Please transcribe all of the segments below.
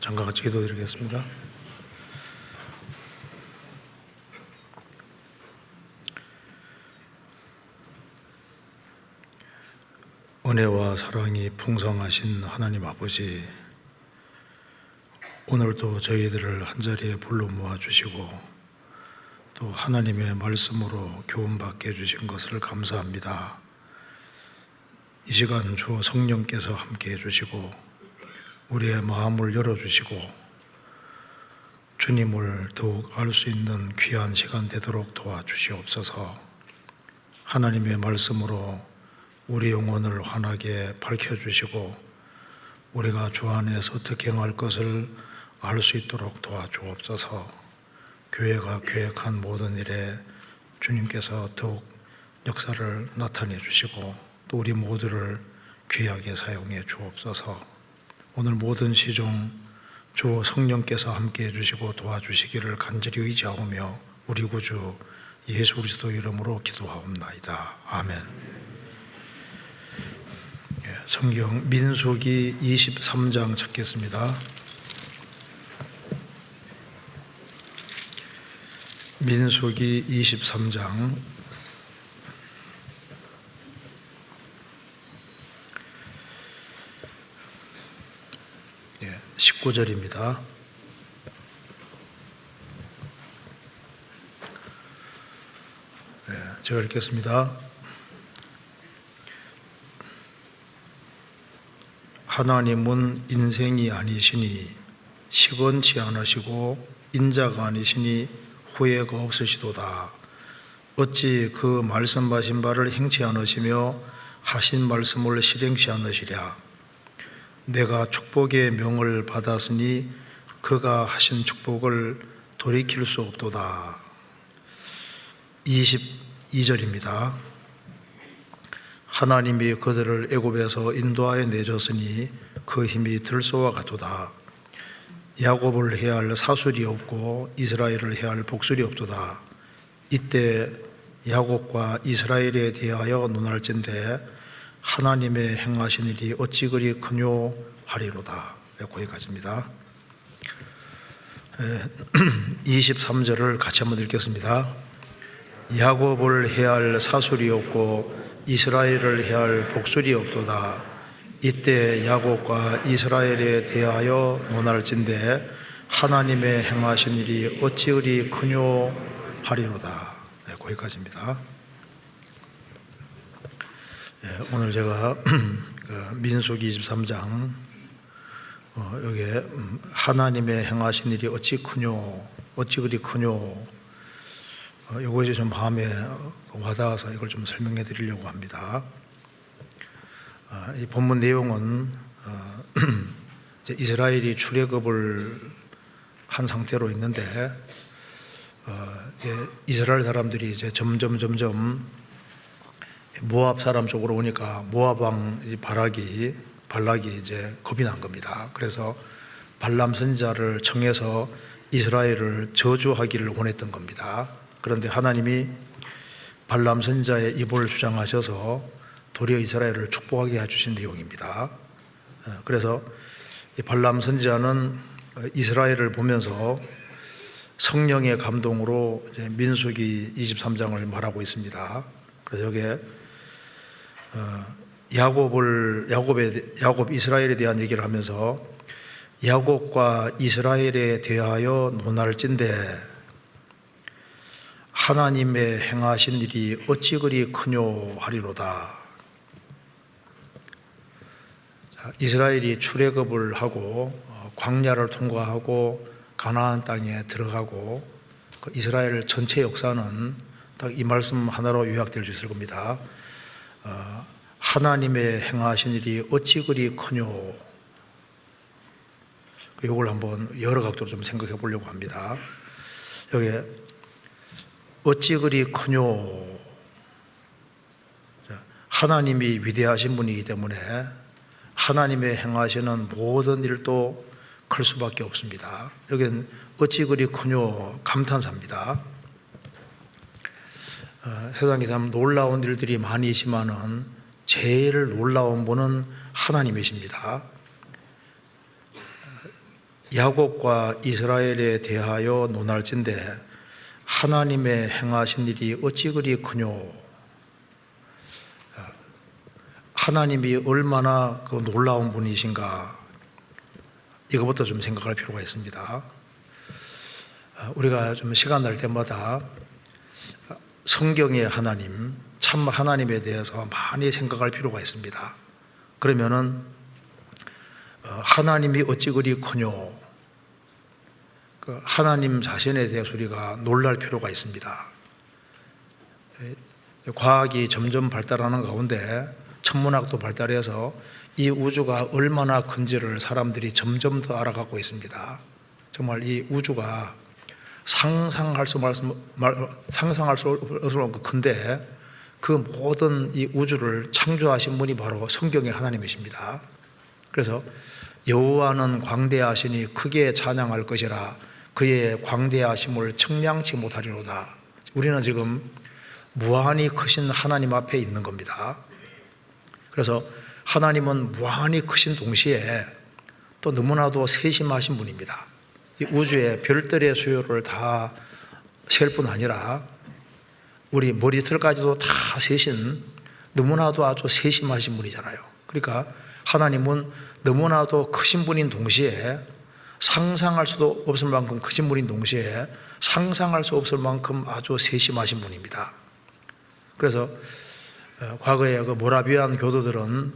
잠깐 같이 기도드리겠습니다. 은혜와 사랑이 풍성하신 하나님 아버지, 오늘도 저희들을 한자리에 불러 모아주시고 또 하나님의 말씀으로 교훈받게 해주신 것을 감사합니다. 이 시간 주 성령께서 함께 해주시고 우리의 마음을 열어주시고 주님을 더욱 알 수 있는 귀한 시간 되도록 도와주시옵소서. 하나님의 말씀으로 우리 영혼을 환하게 밝혀주시고 우리가 주 안에서 어떻게 행할 것을 알 수 있도록 도와주옵소서. 교회가 계획한 모든 일에 주님께서 더욱 역사를 나타내 주시고 또 우리 모두를 귀하게 사용해 주옵소서. 오늘 모든 시종 주 성령께서 함께 해주시고 도와주시기를 간절히 의지하오며 우리 구주 예수 그리스도 이름으로 기도하옵나이다. 아멘. 성경 민수기 23장 찾겠습니다. 민수기 23장 19절입니다. 제가 읽겠습니다. 하나님은 인생이 아니시니 시건치 않으시고 인자가 아니시니 후회가 없으시도다. 어찌 그 말씀하신 바를 행치 않으시며 하신 말씀을 실행치 않으시랴. 내가 축복의 명을 받았으니 그가 하신 축복을 돌이킬 수 없도다. 22절입니다. 하나님이 그들을 애굽에서 인도하여 내줬으니 그 힘이 들소와 같도다. 야곱을 해야 할 사술이 없고 이스라엘을 해야 할 복술이 없도다. 이때 야곱과 이스라엘에 대하여 논할진대 하나님의 행하신 일이 어찌 그리 크뇨 하리로다. 거기까지입니다. 23절을 같이 한번 읽겠습니다. 야곱을 해야 할 사술이 없고 이스라엘을 해야 할 복술이 없도다. 이때 야곱과 이스라엘에 대하여 논할진대 하나님의 행하신 일이 어찌 그리 크뇨 하리로다. 거기까지입니다. 오늘 제가 민수기 23장 여기에 하나님의 행하신 일이 어찌 크뇨, 어찌 그리 크뇨, 이것이 좀 마음에 와닿아서 이걸 좀 설명해 드리려고 합니다. 이 본문 내용은 이제 이스라엘이 출애굽을 한 상태로 있는데 이스라엘 사람들이 이제 점점 모압 사람 쪽으로 오니까 모압 왕 발락이 이제 겁이 난 겁니다. 그래서 발람 선지자를 청해서 이스라엘을 저주하기를 원했던 겁니다. 그런데 하나님이 발람 선지자의 입을 주장하셔서 도리어 이스라엘을 축복하게 해주신 내용입니다. 그래서 이 발람 선지자는 이스라엘을 보면서 성령의 감동으로 이제 민수기 23장을 말하고 있습니다. 그래서 여기에 야곱 이스라엘에 대한 얘기를 하면서 야곱과 이스라엘에 대하여 논할진대 하나님의 행하신 일이 어찌 그리 크뇨 하리로다. 이스라엘이 출애굽을 하고 광야를 통과하고 가나안 땅에 들어가고 그 이스라엘 전체 역사는 딱 이 말씀 하나로 요약될 수 있을 겁니다. 하나님의 행하신 일이 어찌 그리 크뇨. 이걸 한번 여러 각도로 좀 생각해 보려고 합니다. 여기에 어찌 그리 크뇨. 하나님이 위대하신 분이기 때문에 하나님의 행하시는 모든 일도 클 수밖에 없습니다. 여기는 어찌 그리 크뇨 감탄사입니다. 세상에 참 놀라운 일들이 많이 있지만은 제일 놀라운 분은 하나님이십니다. 야곱과 이스라엘에 대하여 논할진대 하나님의 행하신 일이 어찌 그리 크뇨. 하나님이 얼마나 그 놀라운 분이신가, 이거부터 좀 생각할 필요가 있습니다. 우리가 좀 시간 날 때마다 성경의 하나님, 참 하나님에 대해서 많이 생각할 필요가 있습니다. 그러면은 하나님이 어찌 그리 크뇨, 그 하나님 자신에 대해서 우리가 놀랄 필요가 있습니다. 과학이 점점 발달하는 가운데 천문학도 발달해서 이 우주가 얼마나 큰지를 사람들이 점점 더 알아가고 있습니다. 정말 이 우주가 상상할 수 없을 큰데 그 모든 이 우주를 창조하신 분이 바로 성경의 하나님이십니다. 그래서 여호와는 광대하시니 크게 찬양할 것이라 그의 광대하심을 측량치 못하리로다. 우리는 지금 무한히 크신 하나님 앞에 있는 겁니다. 그래서 하나님은 무한히 크신 동시에 또 너무나도 세심하신 분입니다. 이 우주의 별들의 수요를 다 셀 뿐 아니라 우리 머리털까지도 다 세신, 너무나도 아주 세심하신 분이잖아요. 그러니까 하나님은 너무나도 크신 분인 동시에 상상할 수도 없을 만큼 크신 분인 동시에 상상할 수 없을 만큼 아주 세심하신 분입니다. 그래서 과거에 그 모라비안 교도들은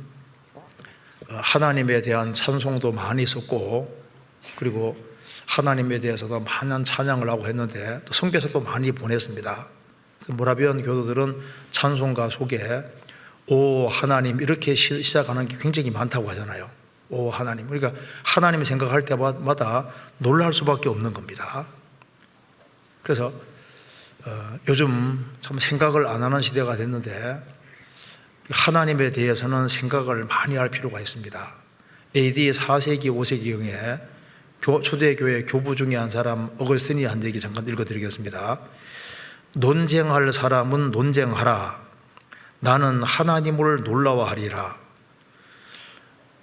하나님에 대한 찬송도 많이 썼고, 그리고 하나님에 대해서도 많은 찬양을 하고 했는데 또 성경에서도 많이 보냈습니다. 모라비안 교도들은 찬송가 속에 오 하나님 이렇게 시작하는 게 굉장히 많다고 하잖아요. 오 하나님. 그러니까 하나님 생각할 때마다 놀랄 수밖에 없는 겁니다. 그래서 요즘 참 생각을 안 하는 시대가 됐는데 하나님에 대해서는 생각을 많이 할 필요가 있습니다. AD 4세기 5세기경에 초대교회 교부 중에 한 사람 어거스틴이 한 얘기 잠깐 읽어드리겠습니다. 논쟁할 사람은 논쟁하라. 나는 하나님을 놀라워하리라.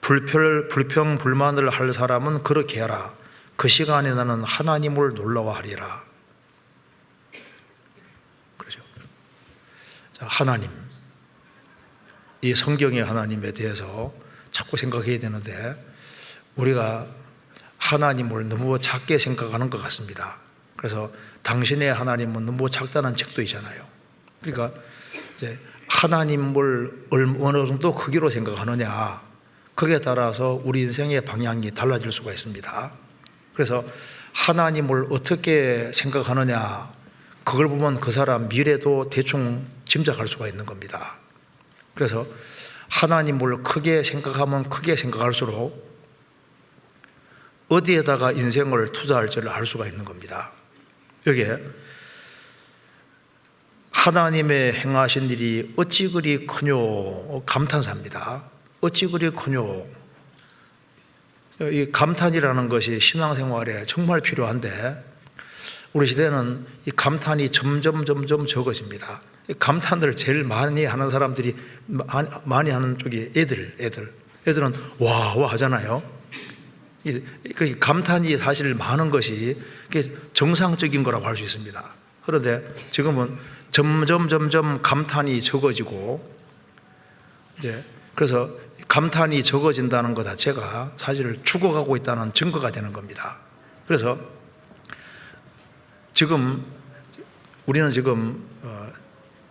불평 불만을 할 사람은 그렇게 하라. 그 시간에 나는 하나님을 놀라워하리라. 그렇죠. 자, 하나님, 이 성경의 하나님에 대해서 자꾸 생각해야 되는데 우리가 하나님을 너무 작게 생각하는 것 같습니다. 그래서 당신의 하나님은 너무 작다는 책도 있잖아요. 그러니까 이제 하나님을 어느 정도 크기로 생각하느냐, 거기에 따라서 우리 인생의 방향이 달라질 수가 있습니다. 그래서 하나님을 어떻게 생각하느냐, 그걸 보면 그 사람 미래도 대충 짐작할 수가 있는 겁니다. 그래서 하나님을 크게 생각하면 크게 생각할수록 어디에다가 인생을 투자할지를 알 수가 있는 겁니다. 여기에 하나님의 행하신 일이 어찌 그리 크뇨 감탄사입니다. 어찌 그리 크뇨. 이 감탄이라는 것이 신앙생활에 정말 필요한데 우리 시대는 이 감탄이 점점 적어집니다. 이 감탄을 제일 많이 하는 사람들이 많이 하는 쪽이 애들은 와 하잖아요. 이 감탄이 사실 많은 것이 정상적인 거라고 할 수 있습니다. 그런데 지금은 점점 감탄이 적어지고, 이제 그래서 감탄이 적어진다는 것 자체가 사실 죽어가고 있다는 증거가 되는 겁니다. 그래서 지금 우리는 지금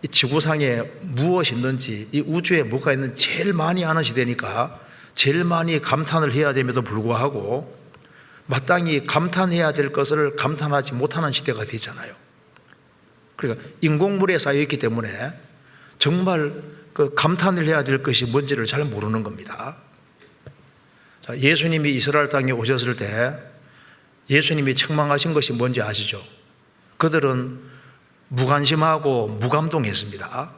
이 지구상에 무엇이 있는지, 이 우주에 뭐가 있는지 제일 많이 아는 시대니까 제일 많이 감탄을 해야 됨에도 불구하고 마땅히 감탄해야 될 것을 감탄하지 못하는 시대가 되잖아요. 그러니까 인공물에 쌓여있기 때문에 정말 그 감탄을 해야 될 것이 뭔지를 잘 모르는 겁니다. 자, 예수님이 이스라엘 땅에 오셨을 때 예수님이 책망하신 것이 뭔지 아시죠? 그들은 무관심하고 무감동했습니다.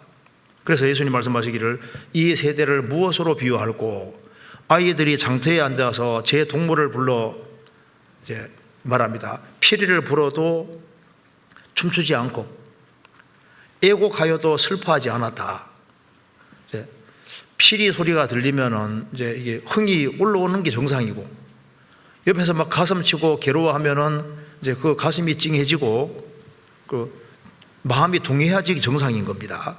그래서 예수님 말씀하시기를 이 세대를 무엇으로 비유할꼬? 아이들이 장터에 앉아서 제 동물을 불러 이제 말합니다. 피리를 불어도 춤추지 않고 애곡하여도 슬퍼하지 않았다. 이제 피리 소리가 들리면은 이제 이게 흥이 올라오는 게 정상이고 옆에서 막 가슴 치고 괴로워하면은 이제 그 가슴이 찡해지고 그 마음이 동해야지 정상인 겁니다.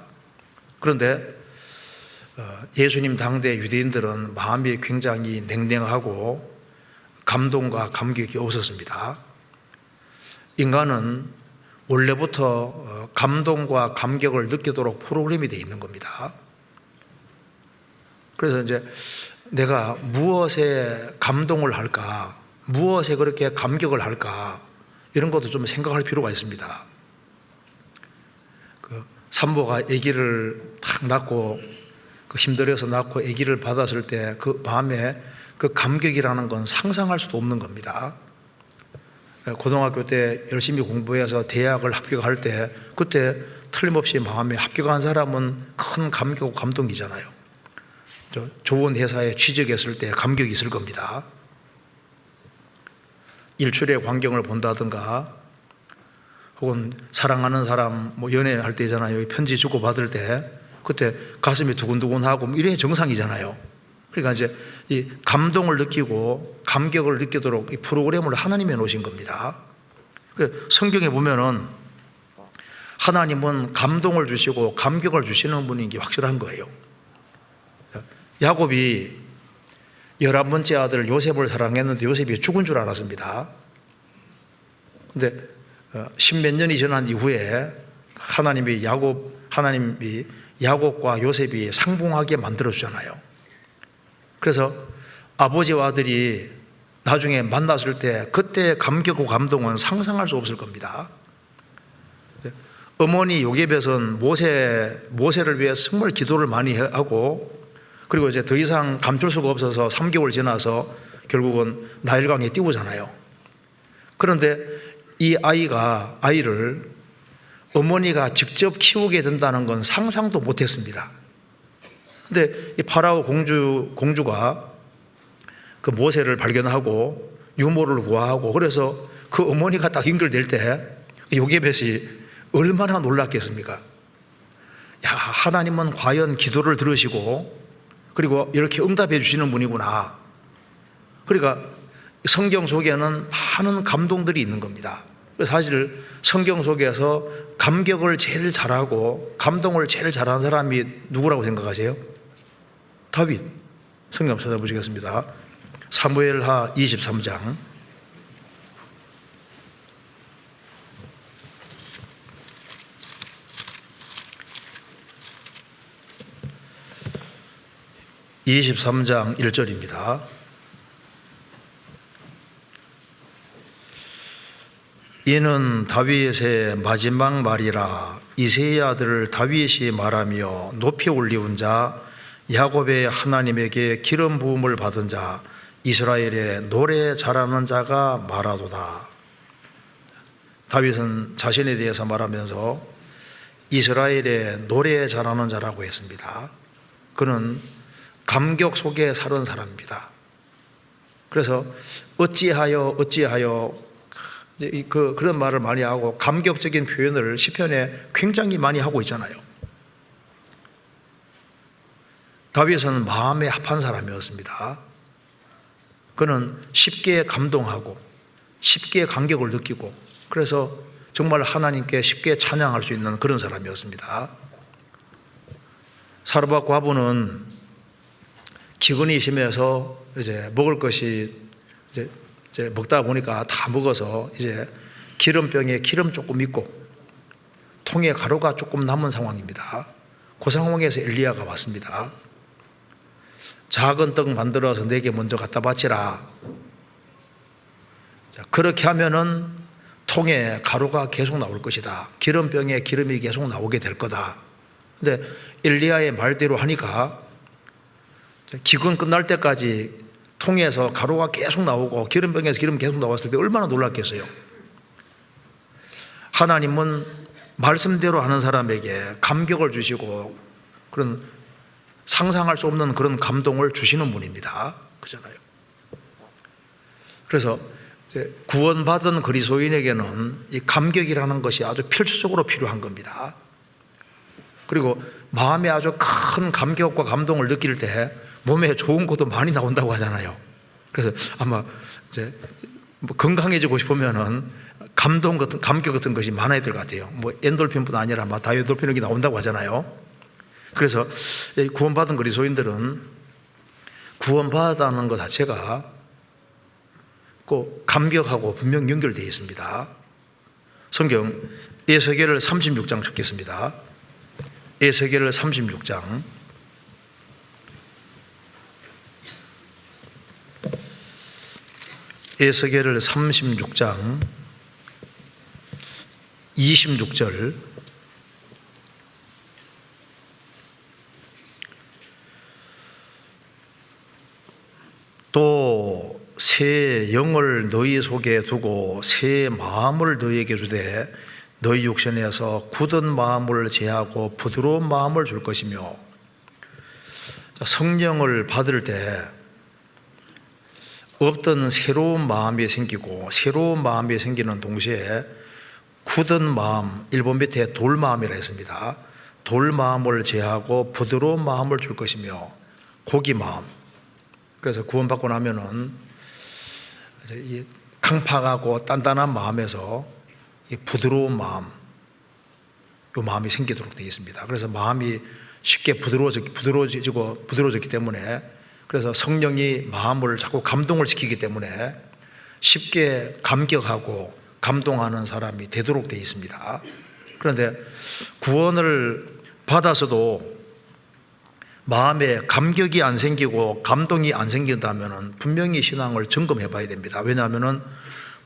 그런데 예수님 당대 유대인들은 마음이 굉장히 냉랭하고 감동과 감격이 없었습니다. 인간은 원래부터 감동과 감격을 느끼도록 프로그램이 되어 있는 겁니다. 그래서 이제 내가 무엇에 감동을 할까, 무엇에 그렇게 감격을 할까, 이런 것도 좀 생각할 필요가 있습니다. 그 산모가 아기를 탁 낳고 힘들어서 낳고 아기를 받았을 때 그 마음에 그 감격이라는 건 상상할 수도 없는 겁니다. 고등학교 때 열심히 공부해서 대학을 합격할 때 그때 틀림없이 마음에 합격한 사람은 큰 감격, 감동이잖아요. 좋은 회사에 취직했을 때 감격이 있을 겁니다. 일출의 광경을 본다든가 혹은 사랑하는 사람 연애할 때잖아요. 편지 주고 받을 때 그때 가슴이 두근두근하고 이래 정상이잖아요. 그러니까 이제 이 감동을 느끼고 감격을 느끼도록 이 프로그램을 하나님이 놓으신 겁니다. 성경에 보면은 하나님은 감동을 주시고 감격을 주시는 분인 게 확실한 거예요. 야곱이 11번째 아들 요셉을 사랑했는데 요셉이 죽은 줄 알았습니다. 근데 십몇 년이 지난 이후에 하나님이 야곱과 요셉이 상봉하게 만들어주잖아요. 그래서 아버지와 아들이 나중에 만났을 때 그때 감격과 감동은 상상할 수 없을 겁니다. 어머니 요게벳은 모세를 위해 정말 기도를 많이 하고 그리고 이제 더 이상 감출 수가 없어서 3개월 지나서 결국은 나일강에 띄우잖아요. 그런데 이 아이를 어머니가 직접 키우게 된다는 건 상상도 못했습니다. 근데 이 파라오 공주가 그 모세를 발견하고 유모를 구하고 그래서 그 어머니가 딱 연결될 때 요게벳이 얼마나 놀랐겠습니까? 야, 하나님은 과연 기도를 들으시고 그리고 이렇게 응답해 주시는 분이구나. 그러니까 성경 속에는 많은 감동들이 있는 겁니다. 사실 성경 속에서 감격을 제일 잘하고 감동을 제일 잘하는 사람이 누구라고 생각하세요? 다윗. 성경 찾아보시겠습니다. 사무엘하 23장 23장 1절입니다. 이는 다윗의 마지막 말이라. 이새의 아들 다윗이 말하며 높이 올리운 자 야곱의 하나님에게 기름 부음을 받은 자 이스라엘의 노래 잘하는 자가 말하도다. 다윗은 자신에 대해서 말하면서 이스라엘의 노래 잘하는 자라고 했습니다. 그는 감격 속에 사는 사람입니다. 그래서 어찌하여 그런 말을 많이 하고 감격적인 표현을 시편에 굉장히 많이 하고 있잖아요. 다윗은 마음에 합한 사람이었습니다. 그는 쉽게 감동하고 쉽게 감격을 느끼고 그래서 정말 하나님께 쉽게 찬양할 수 있는 그런 사람이었습니다. 사르밧 과부는 기근이 심해서 이제 먹을 것이 이제 먹다 보니까 다 먹어서 이제 기름병에 기름 조금 있고 통에 가루가 조금 남은 상황입니다. 그 상황에서 엘리야가 왔습니다. 작은 떡 만들어서 내게 먼저 갖다 바치라. 그렇게 하면은 통에 가루가 계속 나올 것이다. 기름병에 기름이 계속 나오게 될 거다. 근데 엘리야의 말대로 하니까 기근 끝날 때까지 통에서 가루가 계속 나오고 기름병에서 기름 계속 나왔을 때 얼마나 놀랐겠어요. 하나님은 말씀대로 하는 사람에게 감격을 주시고 그런 상상할 수 없는 그런 감동을 주시는 분입니다. 그렇잖아요. 그래서 구원받은 그리스도인에게는 이 감격이라는 것이 아주 필수적으로 필요한 겁니다. 그리고 마음에 아주 큰 감격과 감동을 느낄 때 몸에 좋은 것도 많이 나온다고 하잖아요. 그래서 아마 이제 뭐 건강해지고 싶으면은 감격 같은 것이 많아야 될 것 같아요. 뭐 엔돌핀뿐 아니라 막 다이오돌핀이 나온다고 하잖아요. 그래서 구원받은 그리스도인들은 구원받았다는 것 자체가 꼭 감격하고 분명 연결되어 있습니다. 성경 에스겔을 36장 찾겠습니다. 에스겔을 36장. 에스겔을 36장 26절. 또 새 영을 너희 속에 두고 새 마음을 너희에게 주되 너희 육신에서 굳은 마음을 제하고 부드러운 마음을 줄 것이며. 성령을 받을 때 없던 새로운 마음이 생기고 새로운 마음이 생기는 동시에 굳은 마음, 일본 밑에 돌마음이라 했습니다. 돌마음을 제하고 부드러운 마음을 줄 것이며 고기마음. 그래서 구원받고 나면은 이 강팍하고 단단한 마음에서 이 부드러운 마음, 이 마음이 생기도록 되어 있습니다. 그래서 마음이 쉽게 부드러워졌기 때문에, 그래서 성령이 마음을 자꾸 감동을 시키기 때문에 쉽게 감격하고 감동하는 사람이 되도록 되어 있습니다. 그런데 구원을 받아서도 마음에 감격이 안 생기고 감동이 안 생긴다면 분명히 신앙을 점검해 봐야 됩니다. 왜냐하면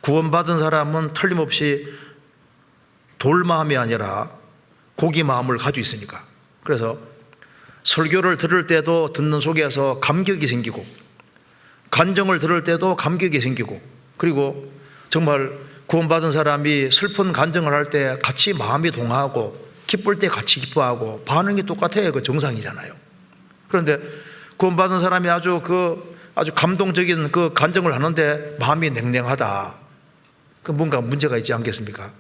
구원받은 사람은 틀림없이 돌마음이 아니라 고기마음을 가지고 있으니까. 그래서 설교를 들을 때도 듣는 속에서 감격이 생기고, 간정을 들을 때도 감격이 생기고, 그리고 정말 구원받은 사람이 슬픈 간정을 할 때 같이 마음이 동하고, 기쁠 때 같이 기뻐하고, 반응이 똑같아야 그 정상이잖아요. 그런데 구원받은 사람이 아주 감동적인 그 간정을 하는데 마음이 냉랭하다. 그 뭔가 문제가 있지 않겠습니까?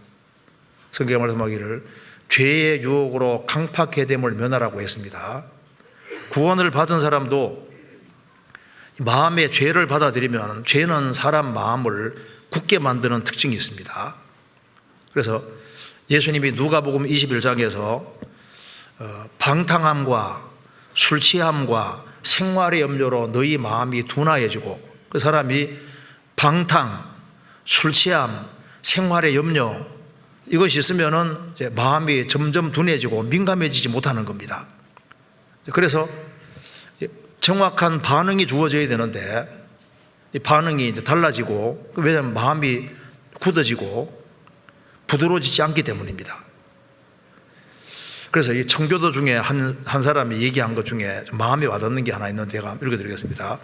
성경에 말씀하기를 죄의 유혹으로 강팍해 됨을 면하라고 했습니다. 구원을 받은 사람도 마음의 죄를 받아들이면 죄는 사람 마음을 굳게 만드는 특징이 있습니다. 그래서 예수님이 누가복음 21장에서 방탕함과 술 취함과 생활의 염려로 너희 마음이 둔하여지고, 그 사람이 방탕, 술 취함, 생활의 염려, 이것이 있으면은 이제 마음이 점점 둔해지고 민감해지지 못하는 겁니다. 그래서 정확한 반응이 주어져야 되는데 이 반응이 이제 달라지고, 왜냐하면 마음이 굳어지고 부드러워지지 않기 때문입니다. 그래서 이 청교도 중에 한 사람이 얘기한 것 중에 마음에 와닿는 게 하나 있는데 제가 읽어드리겠습니다.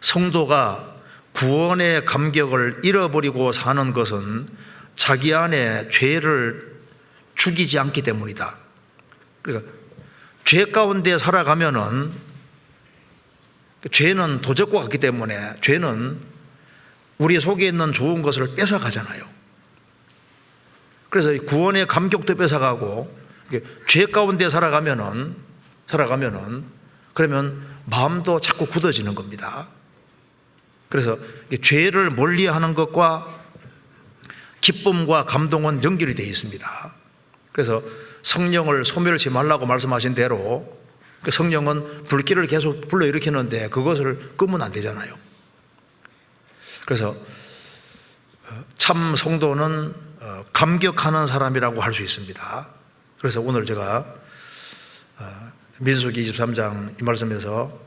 성도가 구원의 감격을 잃어버리고 사는 것은 자기 안에 죄를 죽이지 않기 때문이다. 그러니까 죄 가운데 살아가면은 죄는 도적과 같기 때문에 죄는 우리 속에 있는 좋은 것을 뺏어가잖아요. 그래서 구원의 감격도 뺏어가고, 죄 가운데 살아가면은 그러면 마음도 자꾸 굳어지는 겁니다. 그래서 죄를 멀리하는 것과 기쁨과 감동은 연결이 되어 있습니다. 그래서 성령을 소멸치 말라고 말씀하신 대로 성령은 불길을 계속 불러일으키는데 그것을 끄면 안 되잖아요. 그래서 참 성도는 감격하는 사람이라고 할 수 있습니다. 그래서 오늘 제가 민수기 23장 이 말씀에서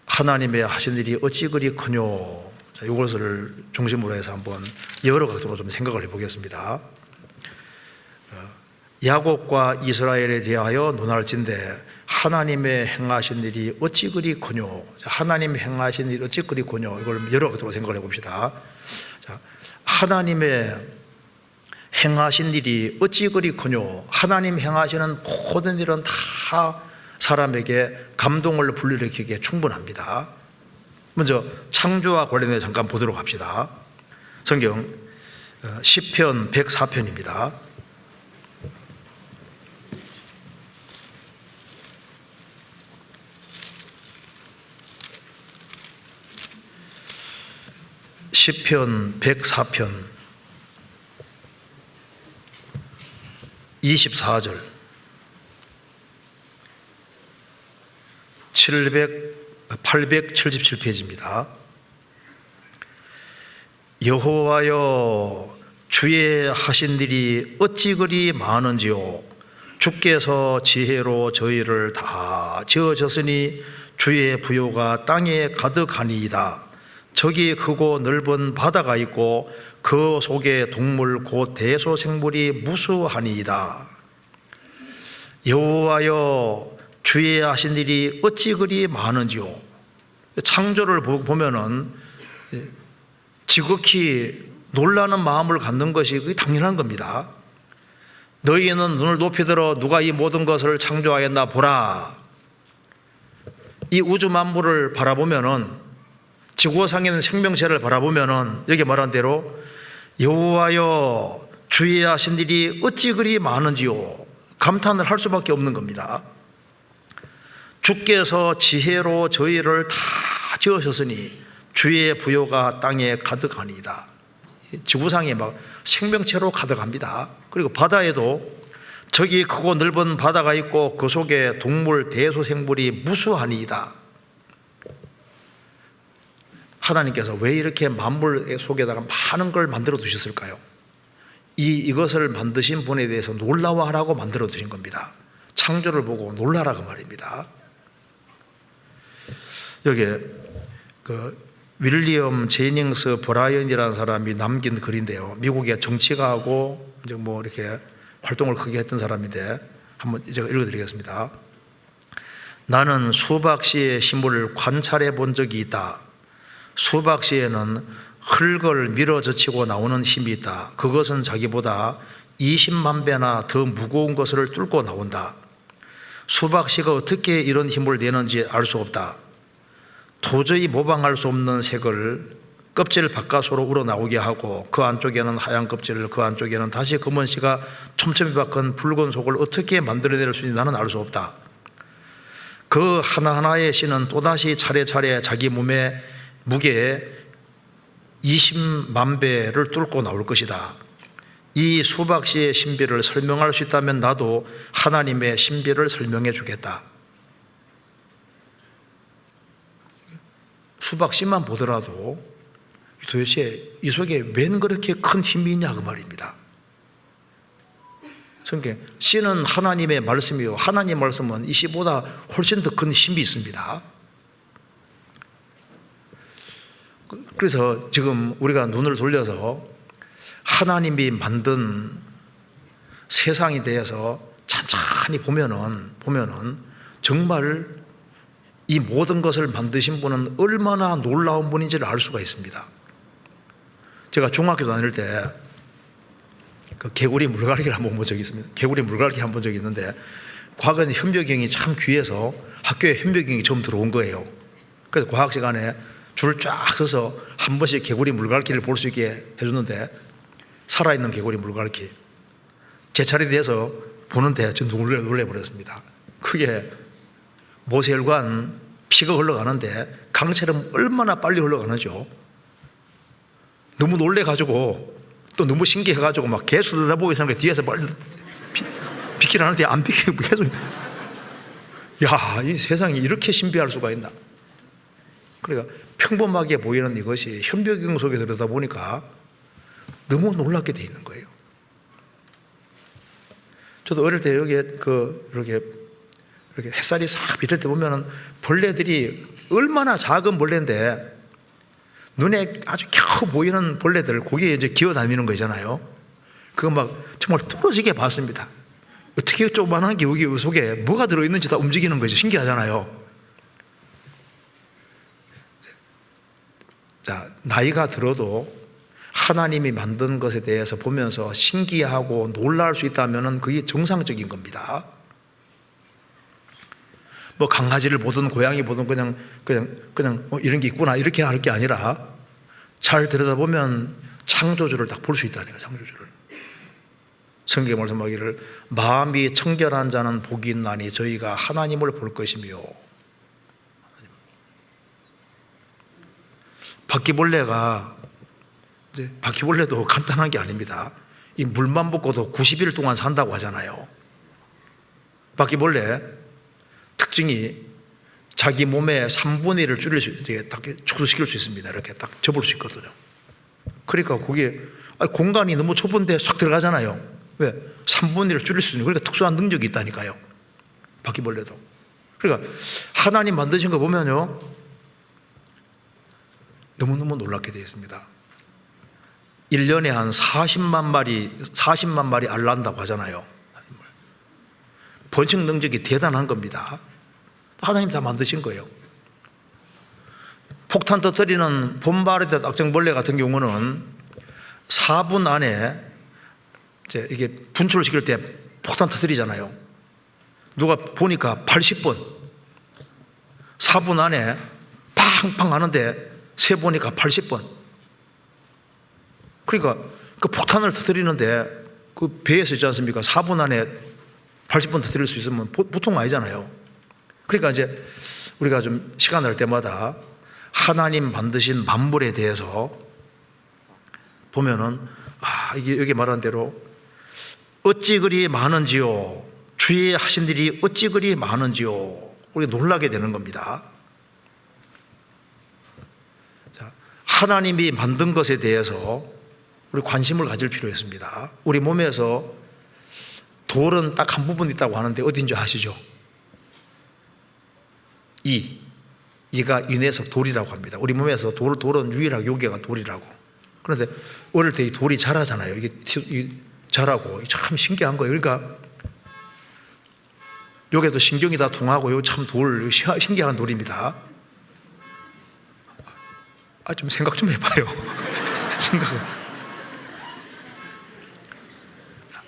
하나님의 하신 일이 어찌 그리 크뇨, 이것을 중심으로 해서 한번 여러 각도로 좀 생각을 해보겠습니다. 야곱과 이스라엘에 대하여 논할진대 하나님의 행하신 일이 어찌 그리 크뇨, 하나님 행하신 일이 어찌 그리 크뇨, 이걸 여러 각도로 생각을 해봅시다. 자, 하나님의 행하신 일이 어찌 그리 크뇨. 하나님 행하시는 모든 일은 다 사람에게 감동을 불러일으키기에 충분합니다. 먼저 창조와 관련해서 잠깐 보도록 합시다. 성경 시편 104편입니다. 시편 104편 24절 877페이지입니다. 여호와여 주의 하신 일이 어찌 그리 많은지요. 주께서 지혜로 저희를 다 지어졌으니 주의 부요가 땅에 가득하니이다. 저기 크고 넓은 바다가 있고 그 속에 동물 곧 대소생물이 무수하니이다. 여호와여 주의 하신 일이 어찌 그리 많은지요. 창조를 보면은 지극히 놀라는 마음을 갖는 것이 그게 당연한 겁니다. 너희는 눈을 높이 들어 누가 이 모든 것을 창조하였나 보라. 이 우주 만물을 바라보면은, 지구상에 있는 생명체를 바라보면은 여기 말한 대로 여호와여 주의 하신 일이 어찌 그리 많은지요. 감탄을 할 수밖에 없는 겁니다. 주께서 지혜로 저희를 다 지으셨으니 주의 부요가 땅에 가득하니이다. 지구상에 막 생명체로 가득합니다. 그리고 바다에도 저기 크고 넓은 바다가 있고 그 속에 동물 대소생물이 무수하니이다. 하나님께서 왜 이렇게 만물 속에다가 많은 걸 만들어 두셨을까요? 이것을 만드신 분에 대해서 놀라워하라고 만들어 두신 겁니다. 창조를 보고 놀라라고 말입니다. 여기에 윌리엄 제닝스 브라이언이라는 사람이 남긴 글인데요. 미국의 정치가하고 이제 뭐 이렇게 활동을 크게 했던 사람인데 한번 제가 읽어드리겠습니다. 나는 수박 씨의 힘을 관찰해 본 적이 있다. 수박 씨에는 흙을 밀어젖히고 나오는 힘이 있다. 그것은 자기보다 20만 배나 더 무거운 것을 뚫고 나온다. 수박 씨가 어떻게 이런 힘을 내는지 알 수 없다. 도저히 모방할 수 없는 색을 껍질 바깥으로 우러나오게 하고 그 안쪽에는 하얀 껍질, 그 안쪽에는 다시 검은 씨가 촘촘히 박은 붉은 속을 어떻게 만들어낼 수 있는지 나는 알 수 없다. 그 하나하나의 씨는 또다시 차례차례 자기 몸의 무게에 20만 배를 뚫고 나올 것이다. 이 수박 씨의 신비를 설명할 수 있다면 나도 하나님의 신비를 설명해 주겠다. 수박 씨만 보더라도 도대체 이 속에 웬 그렇게 큰 힘이 있냐 그 말입니다. 그러니까 씨는 하나님의 말씀이요, 하나님의 말씀은 이 씨보다 훨씬 더 큰 힘이 있습니다. 그래서 지금 우리가 눈을 돌려서 하나님이 만든 세상에 대해서 찬찬히 보면은 정말 이 모든 것을 만드신 분은 얼마나 놀라운 분인지를 알 수가 있습니다. 제가 중학교 다닐 때 개구리 물갈퀴를 한번 본 적이 있습니다. 개구리 물갈퀴 한번 본 적이 있는데, 과거에는 현묘경이 참 귀해서 학교에 현묘경이 처음 들어온 거예요. 그래서 과학 시간에 줄 쫙 서서 한 번씩 개구리 물갈퀴를 볼 수 있게 해줬는데, 살아있는 개구리 물갈퀴 제 차례 돼서 보는데 전 놀래버렸습니다. 그게 모세혈관 피가 흘러가는데 강처럼 얼마나 빨리 흘러가는지요. 너무 놀래가지고 또 너무 신기해가지고 막 개수 들여다보고 있었는데 뒤에서 빨리 비키라 하는데 안 비키고 계속, 야, 이 세상이 이렇게 신비할 수가 있나. 그러니까 평범하게 보이는 이것이 현묘경 속에 들여다 보니까 너무 놀랍게 돼 있는 거예요. 저도 어릴 때 여기에 이렇게 햇살이 싹 비칠 때 보면은 벌레들이 얼마나 작은 벌레인데 눈에 아주 겨우 보이는 벌레들, 거기에 이제 기어다니는 거잖아요. 그거 막 정말 뚫어지게 봤습니다. 어떻게 조그만한 게 여기 속에 뭐가 들어있는지 다 움직이는 거죠. 신기하잖아요. 자, 나이가 들어도 하나님이 만든 것에 대해서 보면서 신기하고 놀랄 수 있다면 그게 정상적인 겁니다. 뭐 강아지를 보든 고양이 보든 그냥 이런 게 있구나 이렇게 할 게 아니라 잘 들여다보면 창조주를 딱 볼 수 있다는 거예요. 창조주를. 성경에 말씀하기를 마음이 청결한 자는 복이 있나니 저희가 하나님을 볼 것이며, 바퀴벌레가 바퀴벌레도 간단한 게 아닙니다. 이 물만 먹고도 90일 동안 산다고 하잖아요. 바퀴벌레 특징이 자기 몸의 3분의 1을 줄일 수, 딱 축소시킬 수 있습니다. 이렇게 딱 접을 수 있거든요. 그러니까 거기에 공간이 너무 좁은데 쏙 들어가잖아요. 왜? 3분의 1을 줄일 수 있는, 그러니까 특수한 능력이 있다니까요. 바퀴벌레도. 그러니까 하나님 만드신 거 보면요, 너무너무 놀랍게 되어 있습니다. 1년에 한 40만 마리 알 낳는다고 하잖아요. 번식 능력이 대단한 겁니다. 하나님 다 만드신 거예요. 폭탄 터뜨리는 봄바르디아 딱정벌레 같은 경우는 4분 안에 이게 분출을 시킬 때 폭탄 터뜨리잖아요. 누가 보니까 80번, 4분 안에 팡팡 하는데 세 보니까 80번. 그러니까 그 폭탄을 터뜨리는데 그 배에서 있지 않습니까? 4분 안에 80번 터뜨릴 수 있으면 보통 아니잖아요. 그러니까 이제 우리가 좀 시간 날 때마다 하나님 만드신 만물에 대해서 보면은, 이게 여기 말한 대로 어찌 그리 많은지요, 주의 하신 일이 어찌 그리 많은지요, 우리가 놀라게 되는 겁니다. 자, 하나님이 만든 것에 대해서 우리 관심을 가질 필요가 있습니다. 우리 몸에서 돌은 딱 한 부분 있다고 하는데 어딘지 아시죠? 이가 윤회석 돌이라고 합니다. 우리 몸에서 돌은 유일하게 요괴가 돌이라고. 그런데 어릴 때 이 돌이 자라잖아요. 이게 자라고 참 신기한 거예요. 그러니까 요게도 신경이 다 통하고 요 참 신기한 돌입니다. 좀 생각 좀 해봐요. 생각을.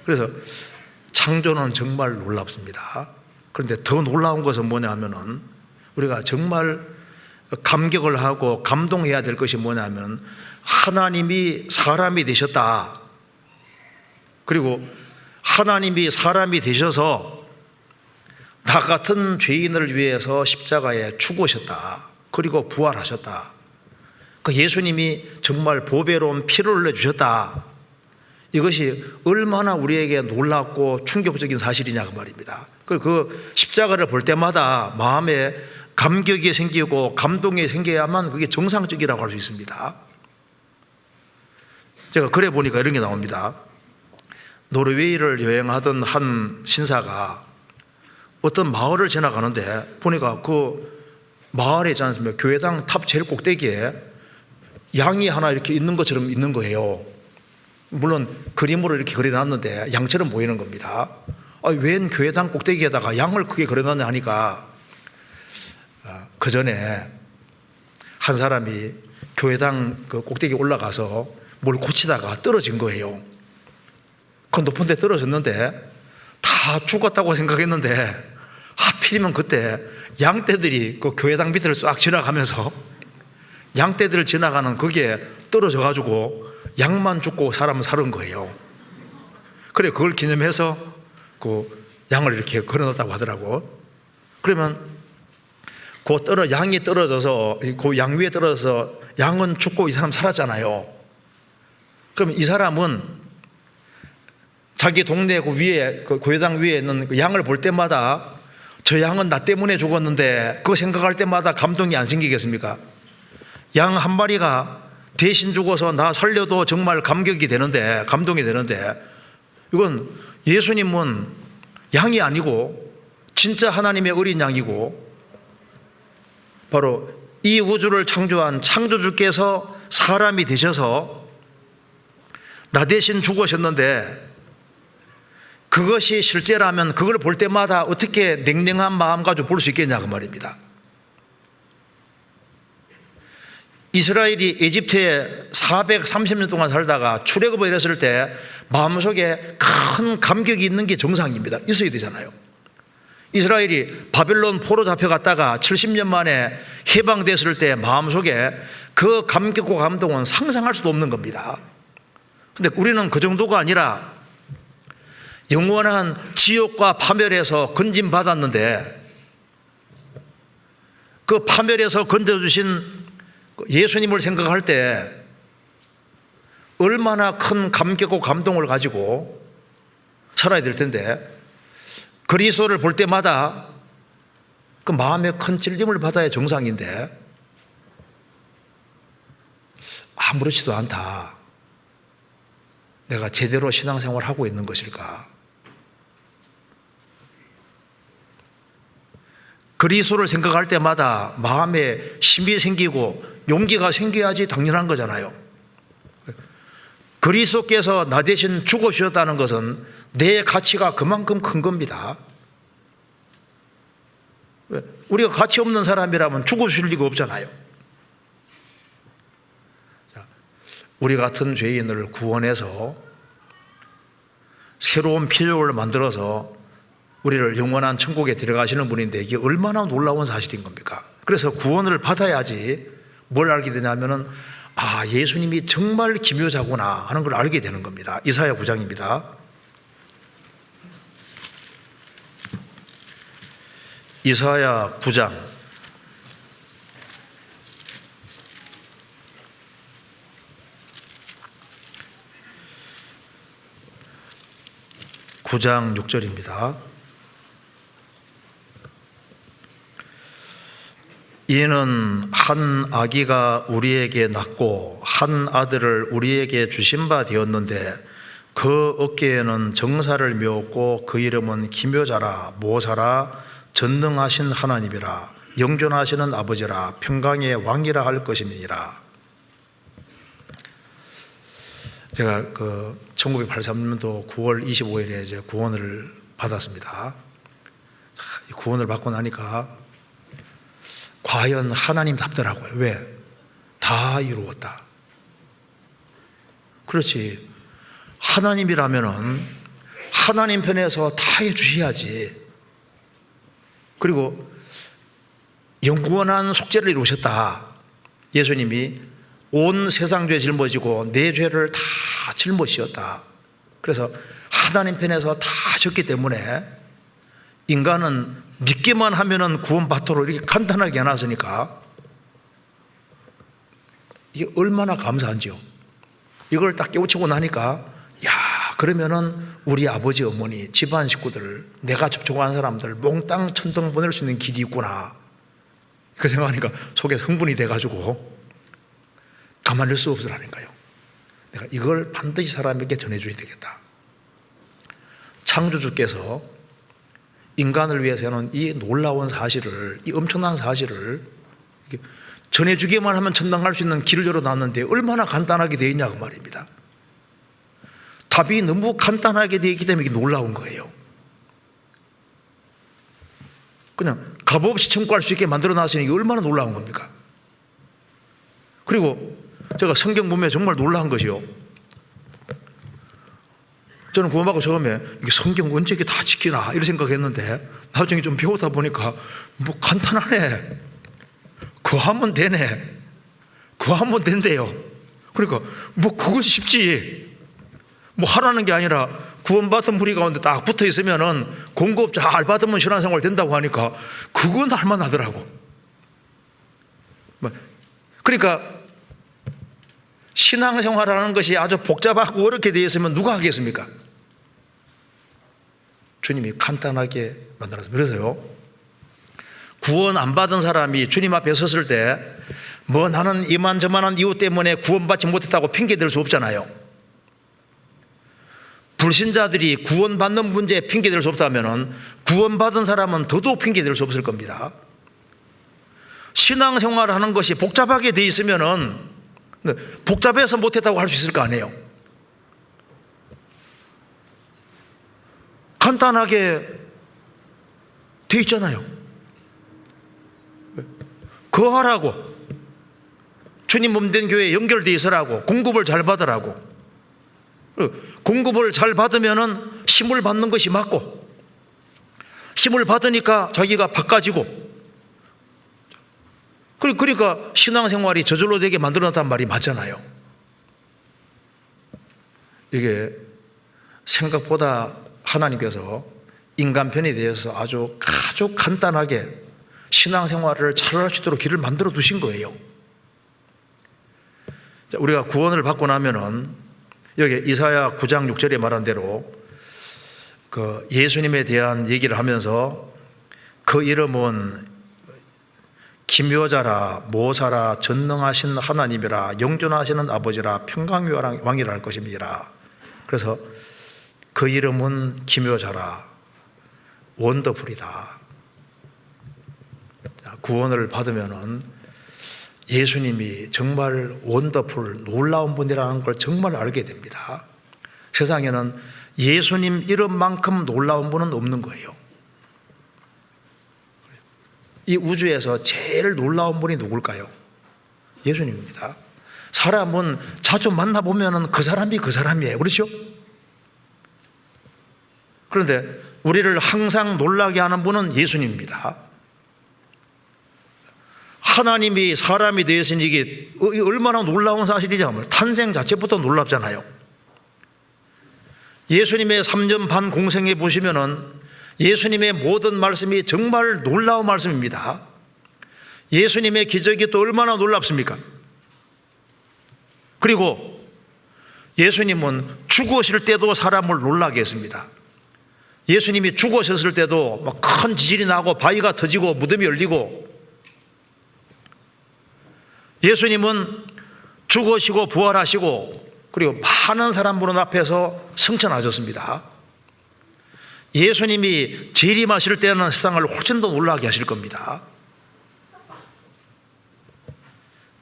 그래서 창조는 정말 놀랍습니다. 그런데 더 놀라운 것은 뭐냐 하면은 우리가 정말 감격을 하고 감동해야 될 것이 뭐냐면 하나님이 사람이 되셨다. 그리고 하나님이 사람이 되셔서 나 같은 죄인을 위해서 십자가에 죽으셨다. 그리고 부활하셨다. 그 예수님이 정말 보배로운 피를 흘려주셨다. 이것이 얼마나 우리에게 놀랍고 충격적인 사실이냐 그 말입니다. 그 십자가를 볼 때마다 마음에 감격이 생기고 감동이 생겨야만 그게 정상적이라고 할 수 있습니다. 제가 그래 보니까 이런 게 나옵니다. 노르웨이를 여행하던 한 신사가 어떤 마을을 지나가는데 보니까 그 마을에 있지 않습니까? 교회당 탑 제일 꼭대기에 양이 하나 이렇게 있는 것처럼 있는 거예요. 물론 그림으로 이렇게 그려놨는데 양처럼 보이는 겁니다. 웬 교회당 꼭대기에다가 양을 크게 그려놨냐 하니까 그 전에 한 사람이 교회당 그 꼭대기에 올라가서 뭘 고치다가 떨어진 거예요. 그 높은 데 떨어졌는데 다 죽었다고 생각했는데 하필이면 그때 양떼들이 그 교회당 밑을 싹 지나가면서 양떼들을 지나가는 거기에 떨어져 가지고 양만 죽고 사람은 살은 거예요. 그래 그걸 기념해서 그 양을 이렇게 걸어놨다고 하더라고. 그러면 양이 떨어져서 그 양 위에 떨어져서 양은 죽고 이 사람 살았잖아요. 그러면 이 사람은 자기 동네 그 위에 그 교회당 위에 있는 그 양을 볼 때마다 저 양은 나 때문에 죽었는데 그거 생각할 때마다 감동이 안 생기겠습니까? 양 한 마리가 대신 죽어서 나 살려도 정말 감격이 되는데, 감동이 되는데, 이건 예수님은 양이 아니고 진짜 하나님의 어린 양이고 바로 이 우주를 창조한 창조주께서 사람이 되셔서 나 대신 죽으셨는데 그것이 실제라면 그걸 볼 때마다 어떻게 냉랭한 마음 가지고 볼 수 있겠냐 그 말입니다. 이스라엘이 에집트에 430년 동안 살다가 출애굽을 이랬을 때 마음속에 큰 감격이 있는 게 정상입니다. 있어야 되잖아요. 이스라엘이 바벨론 포로 잡혀갔다가 70년 만에 해방됐을 때 마음속에 그 감격과 감동은 상상할 수도 없는 겁니다. 그런데 우리는 그 정도가 아니라 영원한 지옥과 파멸에서 건짐받았는데 그 파멸에서 건져주신 예수님을 생각할 때 얼마나 큰 감격과 감동을 가지고 살아야 될 텐데, 그리스도를 볼 때마다 그 마음에 큰 찔림을 받아야 정상인데 아무렇지도 않다. 내가 제대로 신앙생활을 하고 있는 것일까? 그리스도를 생각할 때마다 마음에 힘이 생기고 용기가 생겨야지 당연한 거잖아요. 그리스도께서 나 대신 죽어주셨다는 것은 내 가치가 그만큼 큰 겁니다. 우리가 가치 없는 사람이라면 죽어줄 리가 없잖아요. 우리 같은 죄인을 구원해서 새로운 필요를 만들어서 우리를 영원한 천국에 데려가시는 분인데 이게 얼마나 놀라운 사실인 겁니까? 그래서 구원을 받아야지 뭘 알게 되냐면은 예수님이 정말 기묘자구나 하는 걸 알게 되는 겁니다. 이사야 9장입니다. 이사야 9장 6절입니다. 이는 한 아기가 우리에게 낳고 한 아들을 우리에게 주신 바 되었는데 그 어깨에는 정사를 메었고 그 이름은 기묘자라 모사라 전능하신 하나님이라 영존하시는 아버지라 평강의 왕이라 할 것임이니라. 제가 1983년도 9월 25일에 이제 구원을 받았습니다. 구원을 받고 나니까 과연 하나님답더라고요. 왜? 다 이루었다. 그렇지. 하나님이라면은 하나님 편에서 다 해주셔야지. 그리고 영원한 속죄를 이루셨다. 예수님이 온 세상 죄 짊어지고 내 죄를 다 짊어지셨다. 그래서 하나님 편에서 다 하셨기 때문에 인간은 믿기만 하면은 구원받도록 이렇게 간단하게 해놨으니까 이게 얼마나 감사한지요. 이걸 딱 깨우치고 나니까 그러면은 우리 아버지 어머니 집안 식구들 내가 접촉한 사람들 몽땅 천당 보낼 수 있는 길이 있구나. 그 생각하니까 속에 흥분이 돼가지고 가만히 있을 수 없으라니까요. 내가 이걸 반드시 사람에게 전해줘야 되겠다. 창조주께서 인간을 위해서는 이 놀라운 사실을, 이 엄청난 사실을 전해주기만 하면 천당 갈 수 있는 길을 열어놨는데 얼마나 간단하게 되어 있냐 그 말입니다. 답이 너무 간단하게 되어 있기 때문에 이게 놀라운 거예요. 그냥 값없이 청구할 수 있게 만들어놨으니 이게 얼마나 놀라운 겁니까? 그리고 제가 성경 보면 정말 놀라운 것이요. 저는 구원받고 처음에 이게 성경 언제 이게 다 지키나 이런 생각했는데 나중에 좀 배우다 보니까 뭐 간단하네. 그거 하면 되네. 그거 하면 된대요. 그러니까 뭐 그건 쉽지. 뭐 하라는 게 아니라 구원받은 무리 가운데 딱 붙어 있으면은 공급 잘 받으면 신앙생활 된다고 하니까 그건 할만하더라고. 그러니까 신앙생활하는 것이 아주 복잡하고 어렵게 되어 있으면 누가 하겠습니까? 주님이 간단하게 만들었습니다. 그래서요, 구원 안 받은 사람이 주님 앞에 섰을 때 뭐 나는 이만저만한 이유 때문에 구원받지 못했다고 핑계댈 수 없잖아요. 불신자들이 구원받는 문제에 핑계댈 수 없다면 구원받은 사람은 더더욱 핑계댈 수 없을 겁니다. 신앙생활을 하는 것이 복잡하게 돼 있으면 복잡해서 못했다고 할 수 있을 거 아니에요. 간단하게 돼 있잖아요. 그거 하라고, 주님 몸된 교회에 연결되어 있으라고, 공급을 잘 받으라고. 공급을 잘 받으면은 힘을 받는 것이 맞고, 힘을 받으니까 자기가 바꿔지고, 그러니까 신앙생활이 저절로 되게 만들어놨단 말이 맞잖아요. 이게 생각보다 하나님께서 인간 편에 대해서 아주 간단하게 신앙생활을 잘할 수 있도록 길을 만들어 두신 거예요. 우리가 구원을 받고 나면은 여기 이사야 9장 6절에 말한 대로 그 예수님에 대한 얘기를 하면서 그 이름은 기묘자라, 모사라, 전능하신 하나님이라, 영존하시는 아버지라, 평강의 왕이라 할 것입니다. 그래서 그 이름은 기묘자라, 원더풀이다. 구원을 받으면은 예수님이 정말 원더풀, 놀라운 분이라는 걸 정말 알게 됩니다. 세상에는 예수님 이름만큼 놀라운 분은 없는 거예요. 이 우주에서 제일 놀라운 분이 누굴까요? 예수님입니다. 사람은 자주 만나보면 그 사람이 그 사람이에요. 그렇죠? 그런데 우리를 항상 놀라게 하는 분은 예수님입니다. 하나님이 사람이 되었으니 이게 얼마나 놀라운 사실이냐면 탄생 자체부터 놀랍잖아요. 예수님의 3년 반 공생에 보시면은 예수님의 모든 말씀이 정말 놀라운 말씀입니다. 예수님의 기적이 또 얼마나 놀랍습니까? 그리고 예수님은 죽으실 때도 사람을 놀라게 했습니다. 예수님이 죽으셨을 때도 막 큰 지진이 나고 바위가 터지고 무덤이 열리고, 예수님은 죽으시고 부활하시고 그리고 많은 사람들 앞에서 승천하셨습니다. 예수님이 재림하실 때는 세상을 훨씬 더 놀라게 하실 겁니다.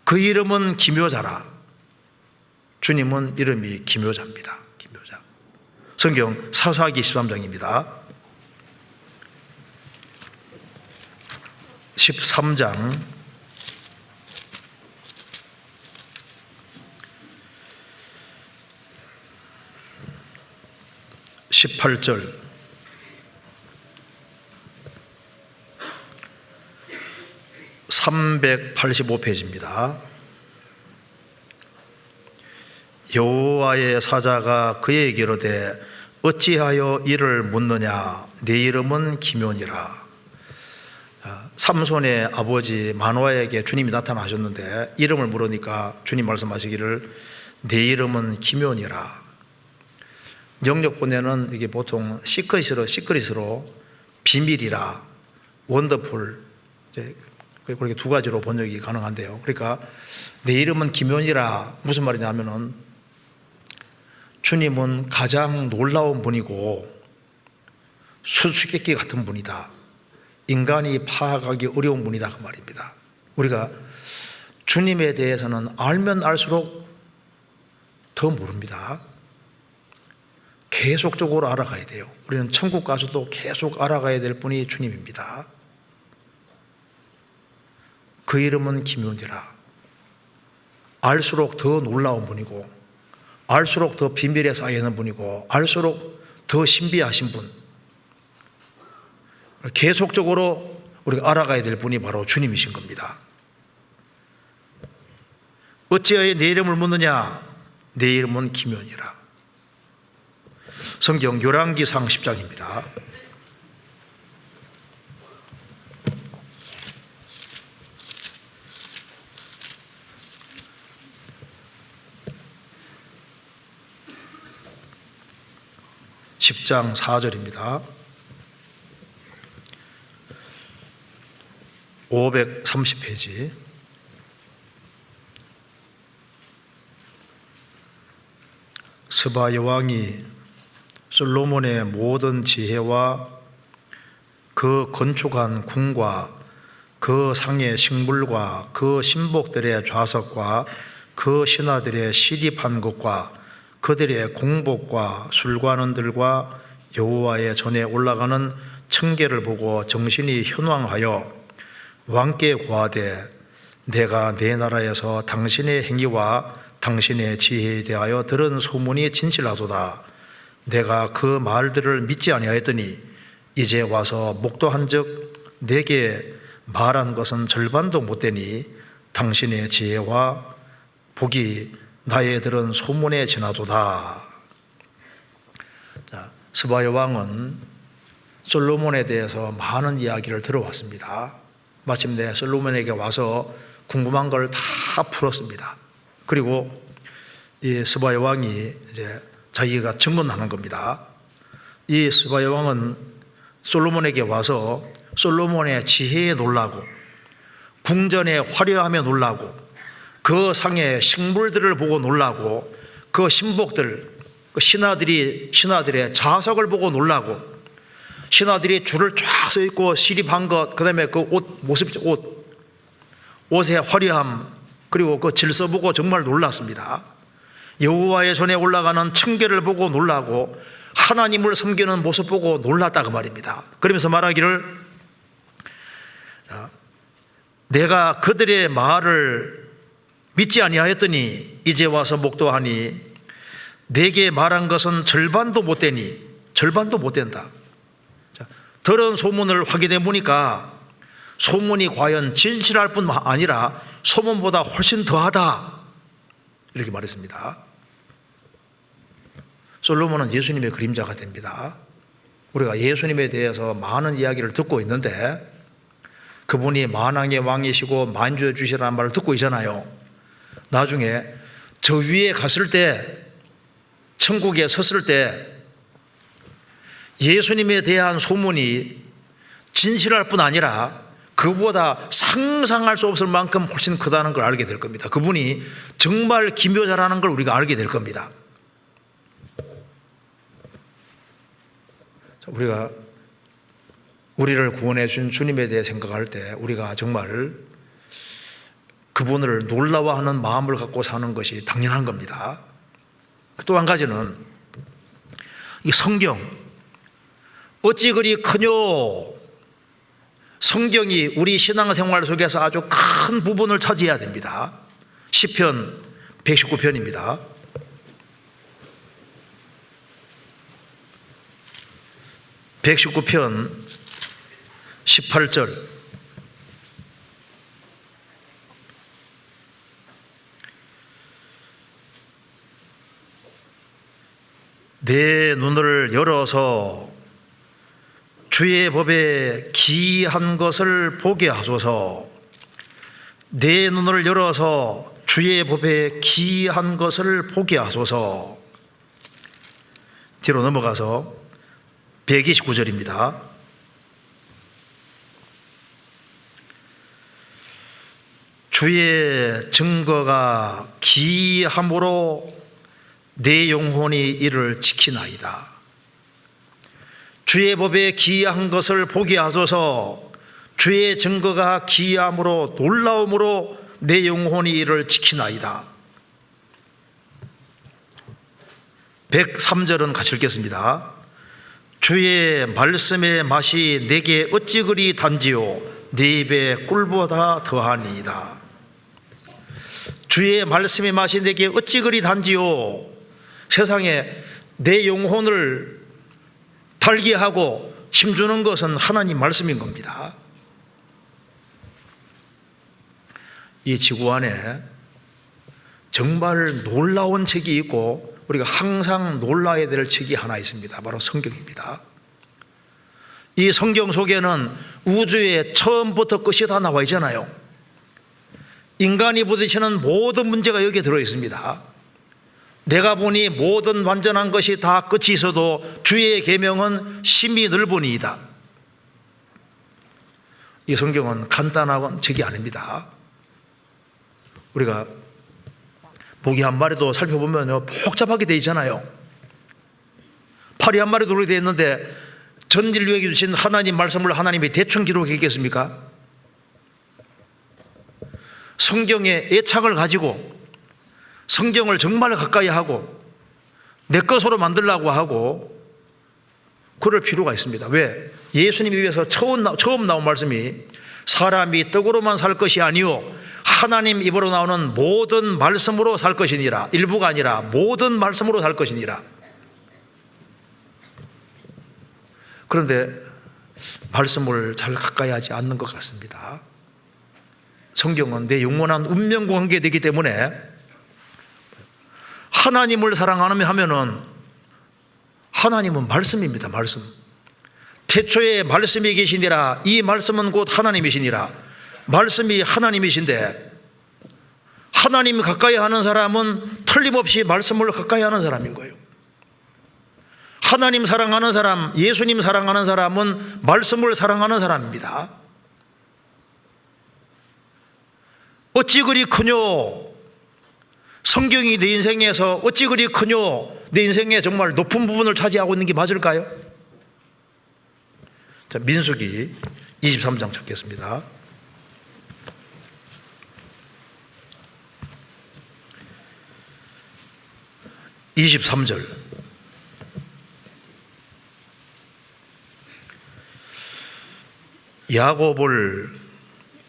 그 이름은 기묘자라. 주님은 이름이 기묘자입니다. 기묘자. 성경 사사기 13장입니다. 13장 18절 385페이지입니다. 여호와의 사자가 그에게 이르되 어찌하여 이를 묻느냐, 내 이름은 기묘니라. 삼손의 아버지 마노아에게 주님이 나타나셨는데 이름을 물으니까 주님 말씀하시기를 내 이름은 기묘니라. 영역본에는 이게 보통 시크릿으로 비밀이라, 원더풀, 그렇게 두 가지로 번역이 가능한데요. 그러니까 내 이름은 기묘니라 무슨 말이냐면은 주님은 가장 놀라운 분이고 수수께끼 같은 분이다. 인간이 파악하기 어려운 분이다 그 말입니다. 우리가 주님에 대해서는 알면 알수록 더 모릅니다. 계속적으로 알아가야 돼요. 우리는 천국 가서도 계속 알아가야 될 분이 주님입니다. 그 이름은 기묘니라. 알수록 더 놀라운 분이고, 알수록 더 비밀에 쌓여있는 분이고, 알수록 더 신비하신 분, 계속적으로 우리가 알아가야 될 분이 바로 주님이신 겁니다. 어찌하여 내 이름을 묻느냐, 내 이름은 기묘니라. 성경 열왕기상 10장입니다. (10장) 4절입니다. 530페이지. 스바 여왕이 솔로몬의 모든 지혜와 그 건축한 궁과 그 상의 식물과 그 신복들의 좌석과 그 신하들의 시립한 것과 그들의 공복과 술관원들과 여호와의 전에 올라가는 청계를 보고 정신이 현황하여 왕께 고하되 내가 내 나라에서 당신의 행위와 당신의 지혜에 대하여 들은 소문이 진실하도다. 내가 그 말들을 믿지 아니하였더니 이제 와서 목도한즉 내게 말한 것은 절반도 못되니 당신의 지혜와 복이 나의 들은 소문에 지나도다. 스바 여왕은 솔로몬에 대해서 많은 이야기를 들어왔습니다. 마침내 솔로몬에게 와서 궁금한 걸 다 풀었습니다. 그리고 이 스바의 왕이 이제 자기가 증언하는 겁니다. 이 스바의 왕은 솔로몬에게 와서 솔로몬의 지혜에 놀라고 궁전의 화려함에 놀라고 그 상의 식물들을 보고 놀라고 그 신복들, 신하들의 자석을 보고 놀라고 신하들이 줄을 쫙 서 있고 시립한 것, 그 다음에 그 옷의 화려함, 그리고 그 질서 보고 정말 놀랐습니다. 여호와의 손에 올라가는 층계를 보고 놀라고 하나님을 섬기는 모습 보고 놀랐다 그 말입니다. 그러면서 말하기를 내가 그들의 말을 믿지 아니하였더니 이제 와서 목도하니 내게 말한 것은 절반도 못 되니 절반도 못 된다. 들은 소문을 확인해 보니까 소문이 과연 진실할 뿐 아니라 소문보다 훨씬 더하다 이렇게 말했습니다. 솔로몬은 예수님의 그림자가 됩니다. 우리가 예수님에 대해서 많은 이야기를 듣고 있는데 그분이 만왕의 왕이시고 만주의 주시라는 말을 듣고 있잖아요. 나중에 저 위에 갔을 때, 천국에 섰을 때 예수님에 대한 소문이 진실할 뿐 아니라 그보다 상상할 수 없을 만큼 훨씬 크다는 걸 알게 될 겁니다. 그분이 정말 기묘자라는 걸 우리가 알게 될 겁니다. 우리가 우리를 구원해 준 주님에 대해 생각할 때 우리가 정말 그분을 놀라워하는 마음을 갖고 사는 것이 당연한 겁니다. 또 한 가지는 이 성경 어찌 그리 크뇨. 성경이 우리 신앙생활 속에서 아주 큰 부분을 차지해야 됩니다. 시편 119편입니다. 119편 18절 내 눈을 열어서 주의 법에 기이한 것을 보게 하소서. 내 눈을 열어서 주의 법에 기이한 것을 보게 하소서. 뒤로 넘어가서 129절입니다. 주의 증거가 기이함으로 내 영혼이 이를 지키나이다. 주의 법에 기이한 것을 보게 하소서. 주의 증거가 기이함으로 놀라움으로 내 영혼이 이를 지키나이다. 103절은 같이 읽겠습니다. 주의 말씀의 맛이 내게 어찌 그리 단지요 내 입에 꿀보다 더하니이다. 주의 말씀의 맛이 내게 어찌 그리 단지요. 세상에 내 영혼을 달게 하고 힘주는 것은 하나님 말씀인 겁니다. 이 지구 안에 정말 놀라운 책이 있고 우리가 항상 놀라야 될 책이 하나 있습니다. 바로 성경입니다. 이 성경 속에는 우주의 처음부터 끝이 다 나와 있잖아요. 인간이 부딪히는 모든 문제가 여기에 들어있습니다. 내가 보니 모든 완전한 것이 다 끝이 있어도 주의 계명은 심히 넓으니이다. 이 성경은 간단한 책이 아닙니다. 우리가 모기 한 마리도 살펴보면 복잡하게 되어 있잖아요. 파리 한 마리도 그렇게 되어 있는데 전 인류에게 주신 하나님 말씀을 하나님이 대충 기록했겠습니까? 성경의 애착을 가지고 성경을 정말 가까이 하고 내 것으로 만들려고 하고 그럴 필요가 있습니다. 왜? 예수님 입에서 처음 나온 말씀이 사람이 떡으로만 살 것이 아니요 하나님 입으로 나오는 모든 말씀으로 살 것이니라. 일부가 아니라 모든 말씀으로 살 것이니라. 그런데 말씀을 잘 가까이 하지 않는 것 같습니다. 성경은 내 영원한 운명과 관계되기 때문에 하나님을 사랑하면은 하나님은 말씀입니다. 말씀. 태초에 말씀이 계시니라. 이 말씀은 곧 하나님이시니라. 말씀이 하나님이신데 하나님이 가까이 하는 사람은 틀림없이 말씀을 가까이 하는 사람인 거예요. 하나님 사랑하는 사람, 예수님 사랑하는 사람은 말씀을 사랑하는 사람입니다. 어찌 그리 크뇨? 성경이 내 인생에서 어찌 그리 크뇨? 내 인생에 정말 높은 부분을 차지하고 있는 게 맞을까요? 자, 민수기 23장 찾겠습니다. 23절. 야곱을,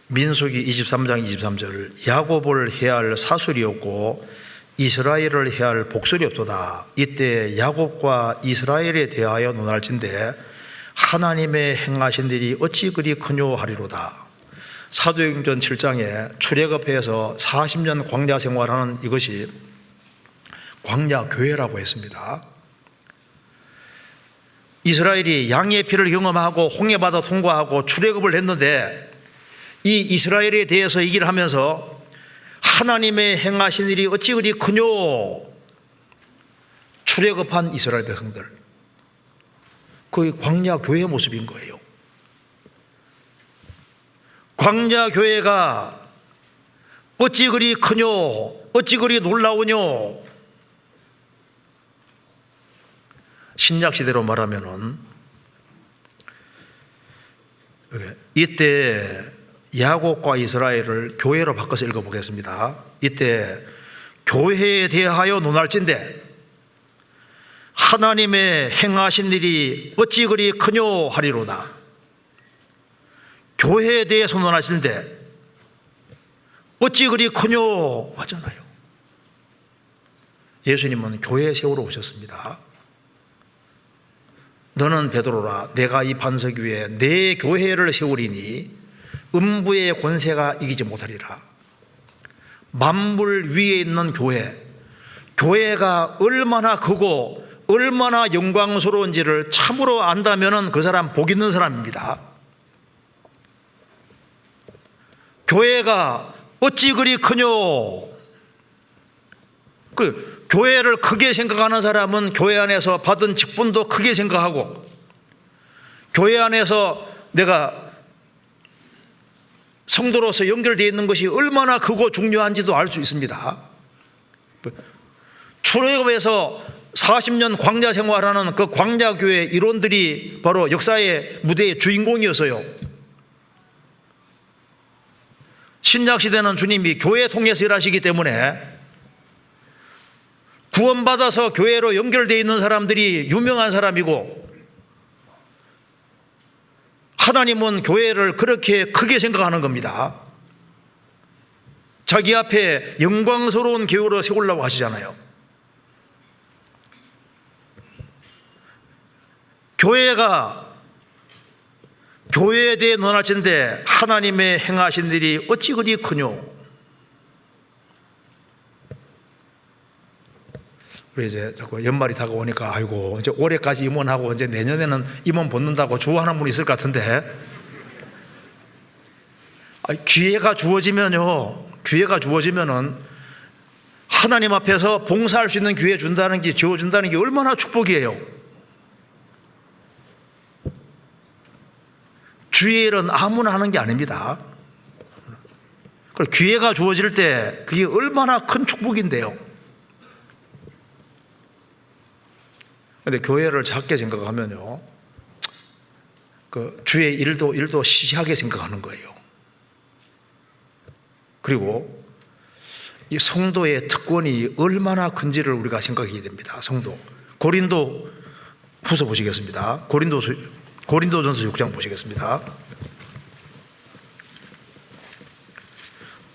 민수기 23장 23절, 야곱을 해할 사술이 없고 이스라엘을 해할 복술이 없도다. 이때 야곱과 이스라엘에 대하여 논할진대 하나님의 행하신 일이 어찌 그리 크뇨 하리로다. 사도행전 7장에 출애굽해서 40년 광야 생활하는 이것이 광야 교회라고 했습니다. 이스라엘이 양의 피를 경험하고 홍해바다 통과하고 출애굽을 했는데 이 이스라엘에 대해서 얘기를 하면서 하나님의 행하신 일이 어찌 그리 크뇨. 출애굽한 이스라엘 백성들, 그게 광야 교회의 모습인 거예요. 광야 교회가 어찌 그리 크뇨, 어찌 그리 놀라우뇨. 신약 시대로 말하면은 이때 야곱과 이스라엘을 교회로 바꿔서 읽어보겠습니다. 이때 교회에 대하여 논할진대 하나님의 행하신 일이 어찌 그리 크뇨 하리로다. 교회에 대해서 논하시는데 어찌 그리 크뇨 하잖아요. 예수님은 교회 세우러 오셨습니다. 너는 베드로라, 내가 이 반석 위에 내 교회를 세우리니 음부의 권세가 이기지 못하리라. 만물 위에 있는 교회, 교회가 얼마나 크고 얼마나 영광스러운지를 참으로 안다면 그 사람 복 있는 사람입니다. 교회가 어찌 그리 크뇨. 그 교회를 크게 생각하는 사람은 교회 안에서 받은 직분도 크게 생각하고, 교회 안에서 내가 성도로서 연결되어 있는 것이 얼마나 크고 중요한지도 알 수 있습니다. 출애굽에서 40년 광야 생활하는 그 광야교회 일원들이 바로 역사의 무대의 주인공이었어요. 신약시대는 주님이 교회 통해서 일하시기 때문에 구원받아서 교회로 연결되어 있는 사람들이 유명한 사람이고, 하나님은 교회를 그렇게 크게 생각하는 겁니다. 자기 앞에 영광스러운 교회로 세우려고 하시잖아요. 교회가 교회에 대해 논할진대 하나님의 행하신 일이 어찌 그리 크뇨. 우리 이제 자꾸 연말이 다가오니까 아이고 이제 올해까지 임원하고 이제 내년에는 임원 벗는다고 좋아하는 분이 있을 것 같은데, 기회가 주어지면요, 기회가 주어지면은 하나님 앞에서 봉사할 수 있는 기회 준다는 게, 지어준다는 게 얼마나 축복이에요. 주의 일은 아무나 하는 게 아닙니다. 기회가 주어질 때 그게 얼마나 큰 축복인데요. 그런데 교회를 작게 생각하면요, 그 주의 일도 시시하게 생각하는 거예요. 그리고 이 성도의 특권이 얼마나 큰지를 우리가 생각해야 됩니다. 성도. 고린도 후서 보시겠습니다. 고린도전서 6장 보시겠습니다.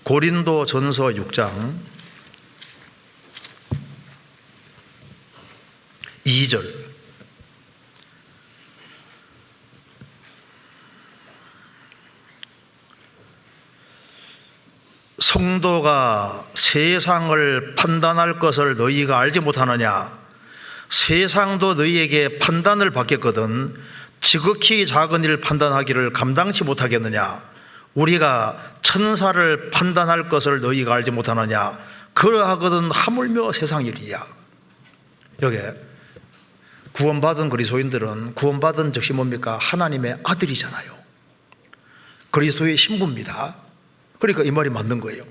고린도전서 6장 2절. 성도가 세상을 판단할 것을 너희가 알지 못하느냐? 세상도 너희에게 판단을 받겠거든 지극히 작은 일을 판단하기를 감당치 못하겠느냐? 우리가 천사를 판단할 것을 너희가 알지 못하느냐? 그러하거든 하물며 세상 일이야. 여기 구원받은 그리스도인들은 구원받은 즉시 뭡니까? 하나님의 아들이잖아요. 그리스도의 신부입니다. 그러니까 이 말이 맞는 거예요.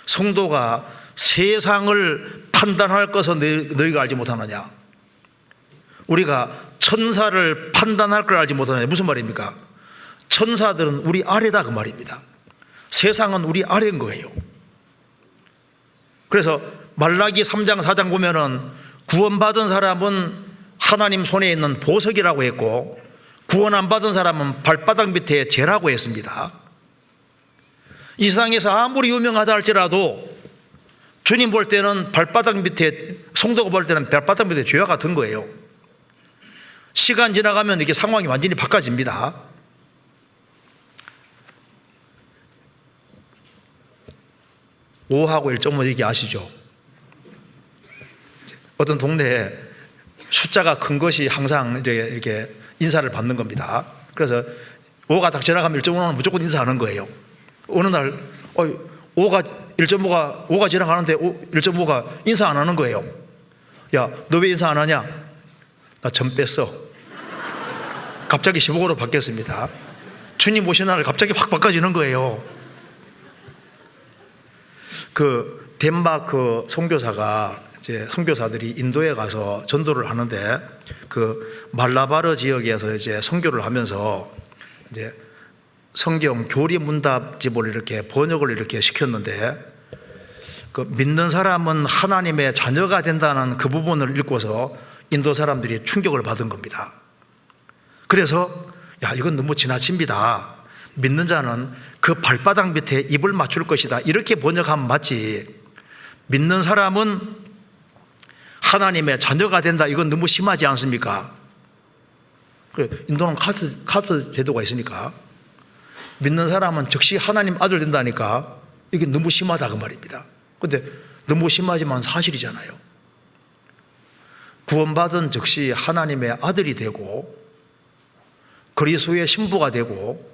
성도가 세상을 판단할 것을 너희가 알지 못하느냐? 우리가 천사를 판단할 걸 알지 못하느냐? 무슨 말입니까? 천사들은 우리 아래다 그 말입니다. 세상은 우리 아래인 거예요. 그래서 말라기 3장 4장 보면은 구원받은 사람은 하나님 손에 있는 보석이라고 했고 구원 안 받은 사람은 발바닥 밑에 재라고 했습니다. 이 세상에서 아무리 유명하다 할지라도 주님 볼 때는 발바닥 밑에, 성도가 볼 때는 발바닥 밑에 죄와 같은 거예요. 시간 지나가면 이게 상황이 완전히 바꿔집니다. (5하고 1.5) 얘기 아시죠? 어떤 동네에 숫자가 큰 것이 항상 이렇게 인사를 받는 겁니다. 그래서 5가 딱 지나가면 1.5는 무조건 인사하는 거예요. 어느 날 5가 지나가는데 1.5가 인사 안 하는 거예요. 야, 너 왜 인사 안 하냐? 나 점 뺐어. 갑자기 15으로 바뀌었습니다. 주님 오신 날 갑자기 확 바꿔지는 거예요. 그 덴마크 선교사가 이제 선교사들이 인도에 가서 전도를 하는데 그 말라바르 지역에서 이제 선교를 하면서 이제 성경 교리 문답집을 이렇게 번역을 이렇게 시켰는데 그 믿는 사람은 하나님의 자녀가 된다는 그 부분을 읽고서 인도 사람들이 충격을 받은 겁니다. 그래서 야, 이건 너무 지나칩니다. 믿는 자는 그 발바닥 밑에 입을 맞출 것이다. 이렇게 번역하면 맞지. 믿는 사람은 하나님의 자녀가 된다. 이건 너무 심하지 않습니까? 그래, 인도는 카스 제도가 있으니까 믿는 사람은 즉시 하나님 아들 된다니까 이게 너무 심하다 그 말입니다. 그런데 너무 심하지만 사실이잖아요. 구원받은 즉시 하나님의 아들이 되고 그리스도의 신부가 되고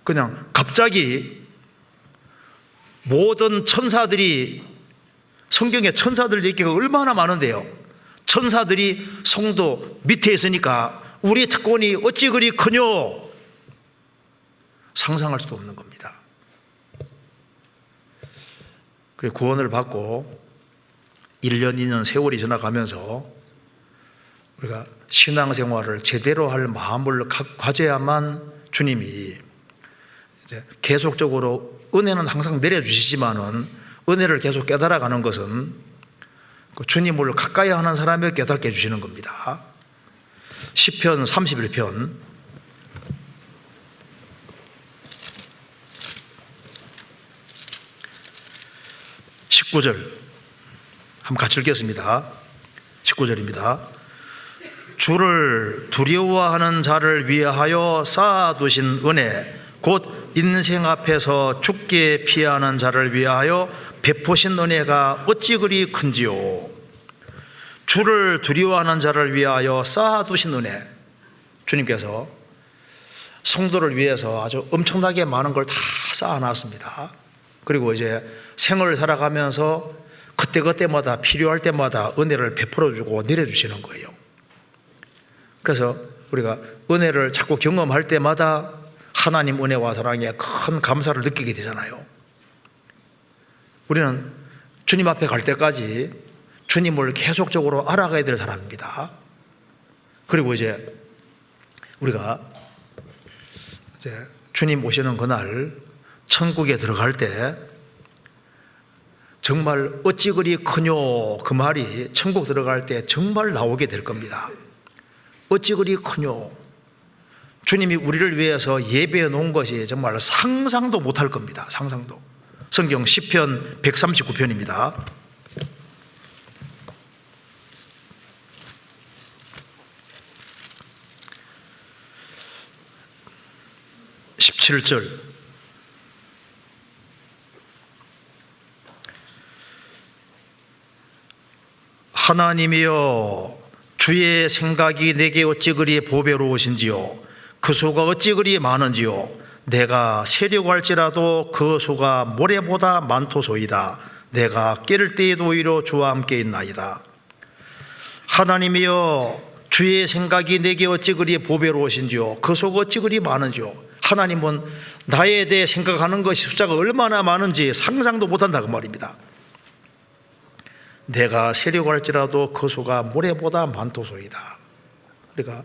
그냥 갑자기 모든 천사들이, 성경에 천사들 얘기가 얼마나 많은데요. 천사들이 성도 밑에 있으니까 우리 특권이 어찌 그리 크뇨? 상상할 수도 없는 겁니다. 그리고 구원을 받고 1년, 2년 세월이 지나가면서 우리가 신앙생활을 제대로 할 마음을 가져야만 주님이 이제 계속적으로 은혜는 항상 내려주시지만은 은혜를 계속 깨달아가는 것은 그 주님을 가까이 하는 사람을 깨닫게 해주시는 겁니다. 시편 31편 19절 한번 같이 읽겠습니다. 19절입니다. 주를 두려워하는 자를 위하여 쌓아두신 은혜 곧 인생 앞에서 죽게 피하는 자를 위하여 베푸신 은혜가 어찌 그리 큰지요. 주를 두려워하는 자를 위하여 쌓아두신 은혜. 주님께서 성도를 위해서 아주 엄청나게 많은 걸 다 쌓아놨습니다. 그리고 이제 생을 살아가면서 그때그때마다 필요할 때마다 은혜를 베풀어주고 내려주시는 거예요. 그래서 우리가 은혜를 자꾸 경험할 때마다 하나님 은혜와 사랑에 큰 감사를 느끼게 되잖아요. 우리는 주님 앞에 갈 때까지 주님을 계속적으로 알아가야 될 사람입니다. 그리고 이제 우리가 이제 주님 오시는 그날 천국에 들어갈 때 정말 어찌 그리 크뇨 그 말이 천국 들어갈 때 정말 나오게 될 겁니다. 어찌 그리 크뇨. 주님이 우리를 위해서 예배해 놓은 것이 정말 상상도 못할 겁니다. 상상도. 성경 시편 139편입니다. 17절 하나님이여 주의 생각이 내게 어찌 그리 보배로우신지요 그 수가 어찌 그리 많은지요 내가 세려고 할지라도 그 수가 모래보다 많도소이다 내가 깰 때에도 오히려 주와 함께 있나이다. 하나님이여, 주의 생각이 내게 어찌 그리 보배로우신지요, 그 속 어찌 그리 많은지요. 하나님은 나에 대해 생각하는 것이 숫자가 얼마나 많은지 상상도 못한다 그 말입니다. 내가 세려갈지라도 그 수가 모래보다 많도소이다. 그러니까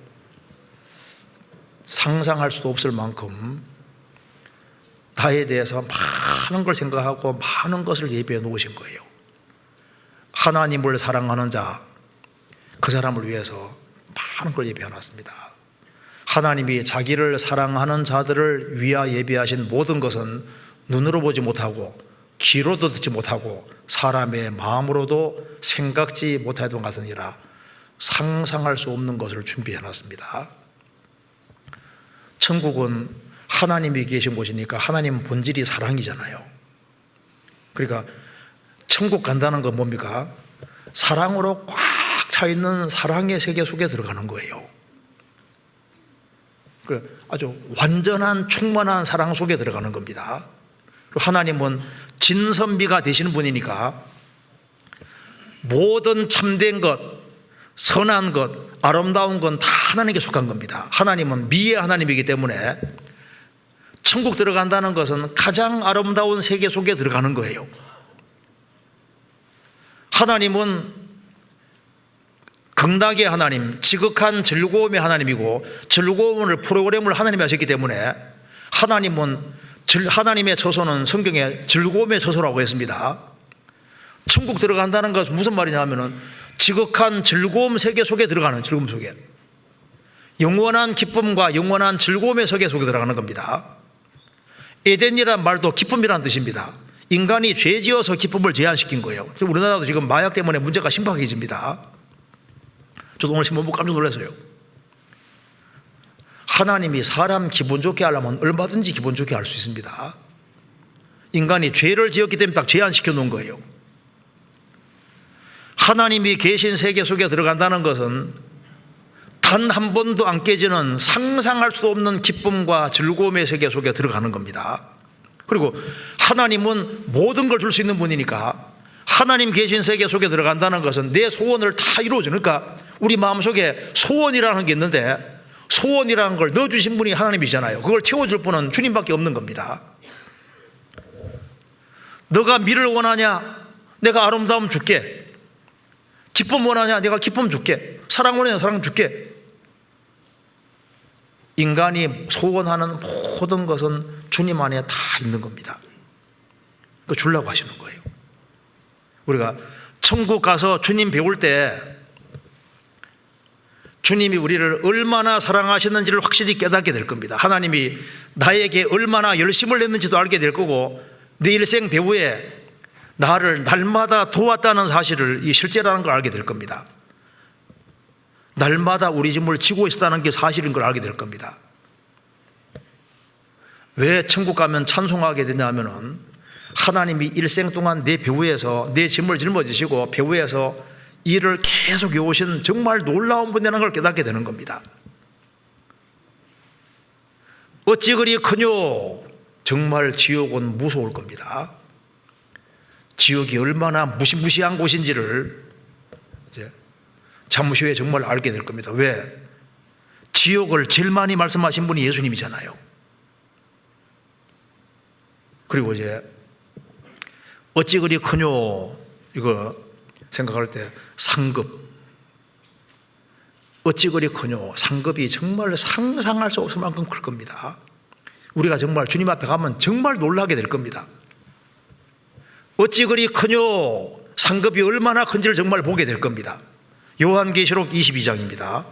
상상할 수도 없을 만큼 나에 대해서 많은 걸 생각하고 많은 것을 예비해 놓으신 거예요. 하나님을 사랑하는 자, 그 사람을 위해서 많은 걸 예비해 놨습니다. 하나님이 자기를 사랑하는 자들을 위하여 예비하신 모든 것은 눈으로 보지 못하고 귀로도 듣지 못하고 사람의 마음으로도 생각지 못하던 것 같으니라 상상할 수 없는 것을 준비해 놨습니다. 천국은 하나님이 계신 곳이니까 하나님은 본질이 사랑이잖아요. 그러니까 천국 간다는 건 뭡니까? 사랑으로 꽉 차 있는 사랑의 세계 속에 들어가는 거예요. 아주 완전한 충만한 사랑 속에 들어가는 겁니다. 하나님은 진선미가 되시는 분이니까 모든 참된 것, 선한 것, 아름다운 건 다 하나님께 속한 겁니다. 하나님은 미의 하나님이기 때문에 천국 들어간다는 것은 가장 아름다운 세계 속에 들어가는 거예요. 하나님은 극락의 하나님, 지극한 즐거움의 하나님이고 즐거움을 프로그램을 하나님이 하셨기 때문에 하나님의 처소는 성경에 즐거움의 처소라고 했습니다. 천국 들어간다는 것은 무슨 말이냐 하면은 지극한 즐거움 세계 속에 들어가는, 즐거움 속에 영원한 기쁨과 영원한 즐거움의 세계 속에 들어가는 겁니다. 에덴이란 말도 기쁨이라는 뜻입니다. 인간이 죄 지어서 기쁨을 제한시킨 거예요. 우리나라도 지금 마약 때문에 문제가 심각해집니다. 저도 오늘 신문 보고 깜짝 놀랐어요. 하나님이 사람 기분 좋게 하려면 얼마든지 기분 좋게 할 수 있습니다. 인간이 죄를 지었기 때문에 딱 제한시켜 놓은 거예요. 하나님이 계신 세계 속에 들어간다는 것은 단 한 번도 안 깨지는 상상할 수 없는 기쁨과 즐거움의 세계 속에 들어가는 겁니다. 그리고 하나님은 모든 걸 줄 수 있는 분이니까 하나님 계신 세계 속에 들어간다는 것은 내 소원을 다 이루어줘. 그러니까 우리 마음속에 소원이라는 게 있는데 소원이라는 걸 넣어주신 분이 하나님이잖아요. 그걸 채워줄 분은 주님밖에 없는 겁니다. 너가 미를 원하냐? 내가 아름다움 줄게. 기쁨 원하냐? 내가 기쁨 줄게. 사랑 원하냐? 사랑 줄게. 인간이 소원하는 모든 것은 주님 안에 다 있는 겁니다. 그거 주려고 하시는 거예요. 우리가 천국 가서 주님 배울 때 주님이 우리를 얼마나 사랑하시는지를 확실히 깨닫게 될 겁니다. 하나님이 나에게 얼마나 열심을 냈는지도 알게 될 거고 내 일생 배후에 나를 날마다 도왔다는 사실을 이 실제라는 걸 알게 될 겁니다. 날마다 우리 짐을 지고 있었다는 게 사실인 걸 알게 될 겁니다. 왜 천국 가면 찬송하게 되냐 하면은 하나님이 일생 동안 내 배후에서 내 짐을 짊어지시고 배후에서 일을 계속 해오신 정말 놀라운 분이라는 걸 깨닫게 되는 겁니다. 어찌 그리 크뇨? 정말 지옥은 무서울 겁니다. 지옥이 얼마나 무시무시한 곳인지를 이제 잠시 후에 정말 알게 될 겁니다. 왜? 지옥을 제일 많이 말씀하신 분이 예수님이잖아요. 그리고 이제 어찌 그리 크뇨? 이거 생각할 때 상급. 어찌 그리 크뇨? 상급이 정말 상상할 수 없을 만큼 클 겁니다. 우리가 정말 주님 앞에 가면 정말 놀라게 될 겁니다. 어찌 그리 크뇨? 상급이 얼마나 큰지를 정말 보게 될 겁니다. 요한계시록 22장입니다.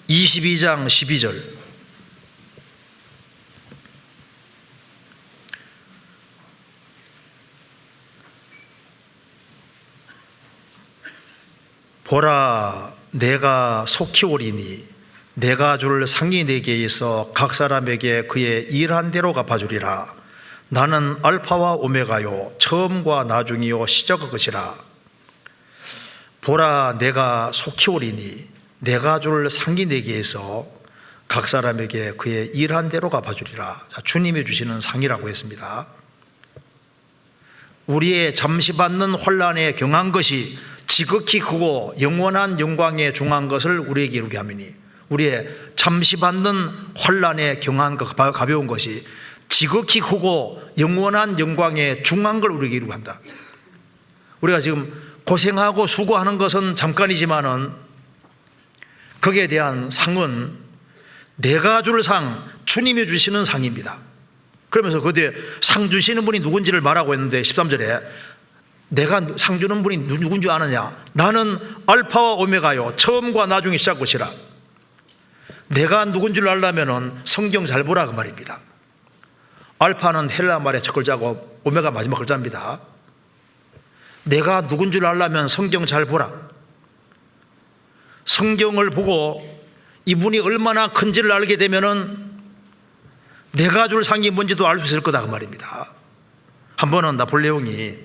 (22장) 12절. 보라, 내가 속히 오리니 내가 줄 상이 내게 있어 각 사람에게 그의 일한 대로 갚아주리라. 나는 알파와 오메가요 처음과 나중이요 시작의 것이라. 보라, 내가 속히 오리니 내가 줄 상이 내게 있어 각 사람에게 그의 일한 대로 갚아주리라. 자, 주님이 주시는 상이라고 했습니다. 우리의 잠시 받는 환난에 경한 것이 지극히 크고 영원한 영광에 중한 것을 우리에게 이루게 하미니, 우리의 잠시 받는 환난에 경한 것, 가벼운 것이 지극히 크고 영원한 영광에 중한 걸 우리에게 이루게 한다. 우리가 지금 고생하고 수고하는 것은 잠깐이지만은 거기에 대한 상은 내가 줄 상, 주님이 주시는 상입니다. 그러면서 그 뒤에 상 주시는 분이 누군지를 말하고 있는데 13절에 내가 상 주는 분이 누군 줄 아느냐? 나는 알파와 오메가요, 처음과 나중에 시작 것이라. 내가 누군 줄 알려면 성경 잘 보라 그 말입니다. 알파는 헬라 말의 첫 글자고 오메가 마지막 글자입니다. 내가 누군 줄 알려면 성경 잘 보라. 성경을 보고 이분이 얼마나 큰지를 알게 되면은 내가 줄 상이 뭔지도 알 수 있을 거다 그 말입니다. 한 번은 나폴레옹이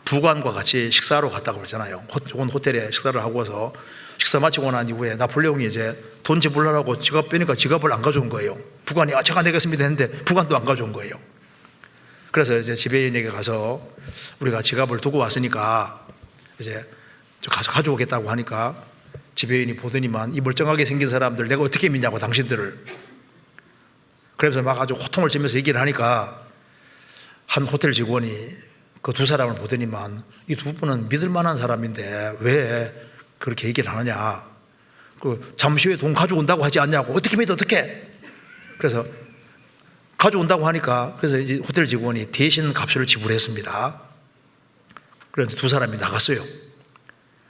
부관과 같이 식사하러 갔다고 그러잖아요. 좋은 호텔에 식사를 하고서 식사 마치고 난 이후에 나폴레옹이 이제 돈 지불하라고 지갑 빼니까 지갑을 안 가져온 거예요. 부관이 제가 내겠습니다 했는데 부관도 안 가져온 거예요. 그래서 이제 지배인에게 가서 우리가 지갑을 두고 왔으니까 이제 가서 가져오겠다고 하니까 지배인이 보더니만 이 멀쩡하게 생긴 사람들 내가 어떻게 믿냐고 당신들을. 그래서 막 아주 호통을 치면서 얘기를 하니까 한 호텔 직원이 그 두 사람을 보더니만 이 두 분은 믿을 만한 사람인데 왜 그렇게 얘기를 하느냐. 그 잠시 후에 돈 가져온다고 하지 않냐고. 어떻게 믿어 어떻게. 그래서 가져온다고 하니까 그래서 이제 호텔 직원이 대신 값을 지불했습니다. 그래서 두 사람이 나갔어요.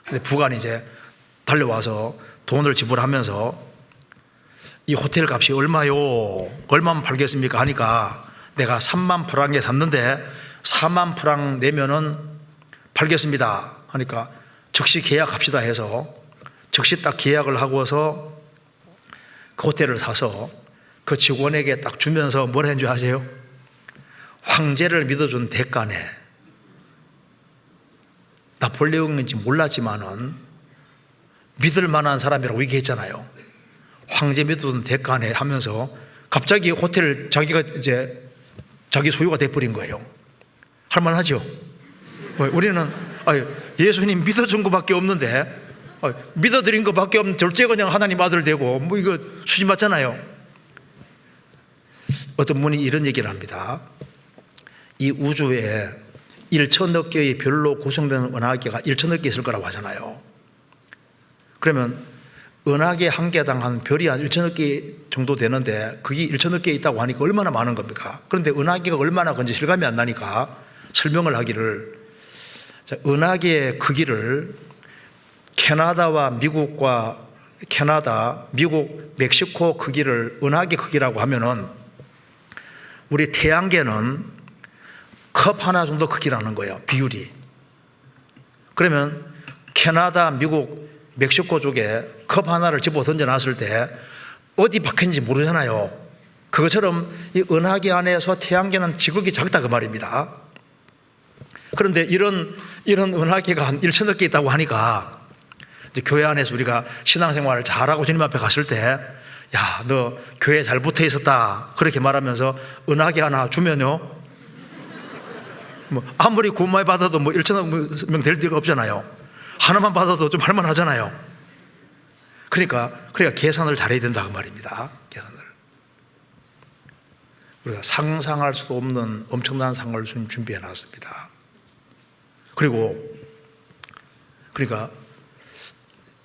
근데 부관이 이제 달려와서 돈을 지불하면서 이 호텔 값이 얼마요? 얼마면 팔겠습니까? 하니까 내가 3만 프랑에 샀는데 4만 프랑 내면은 팔겠습니다. 하니까 즉시 계약합시다 해서 즉시 딱 계약을 하고서 그 호텔을 사서 그 직원에게 딱 주면서 뭘 했는 줄 아세요? 황제를 믿어준 대가네. 나폴레옹인지 몰랐지만은 믿을 만한 사람이라고 얘기했잖아요. 황제 믿어준 대가네 하면서 갑자기 호텔을 자기가 이제 자기 소유가 돼버린 거예요. 할만하죠? 우리는 예수님 믿어준 것밖에 없는데 믿어드린 것밖에 없는 절제 그냥 하나님 아들 되고 뭐 이거 수지 맞잖아요. 어떤 분이 이런 얘기를 합니다. 이 우주에 1천억 개의 별로 구성된 은하계가 1천억 개 있을 거라고 하잖아요. 그러면 은하계 한 개당 한 별이 한 1천억 개 정도 되는데 그게 1천억 개 있다고 하니까 얼마나 많은 겁니까? 그런데 은하계가 얼마나 큰지 실감이 안 나니까 설명을 하기를, 은하계의 크기를 캐나다와 미국과 캐나다, 미국, 멕시코 크기를 은하계 크기라고 하면은 우리 태양계는 컵 하나 정도 크기라는 거예요. 비율이. 그러면 캐나다, 미국, 멕시코 쪽에 컵 하나를 집어 던져놨을 때 어디 박혔는지 모르잖아요. 그것처럼 이 은하계 안에서 태양계는 지극히 작다 그 말입니다. 그런데 이런 은하계가 한 1천억 개 있다고 하니까 이제 교회 안에서 우리가 신앙생활을 잘하고 주님 앞에 갔을 때 야, 너 교회 잘 붙어 있었다 그렇게 말하면서 은하계 하나 주면요, 뭐 아무리 구원 많이 받아도 뭐 1천억 명 될 리가 없잖아요. 하나만 받아도 좀 할만하잖아요. 그러니까 계산을 잘해야 된다 그 말입니다. 계산을. 우리가 상상할 수 없는 엄청난 상을 준비해 놨습니다. 그러니까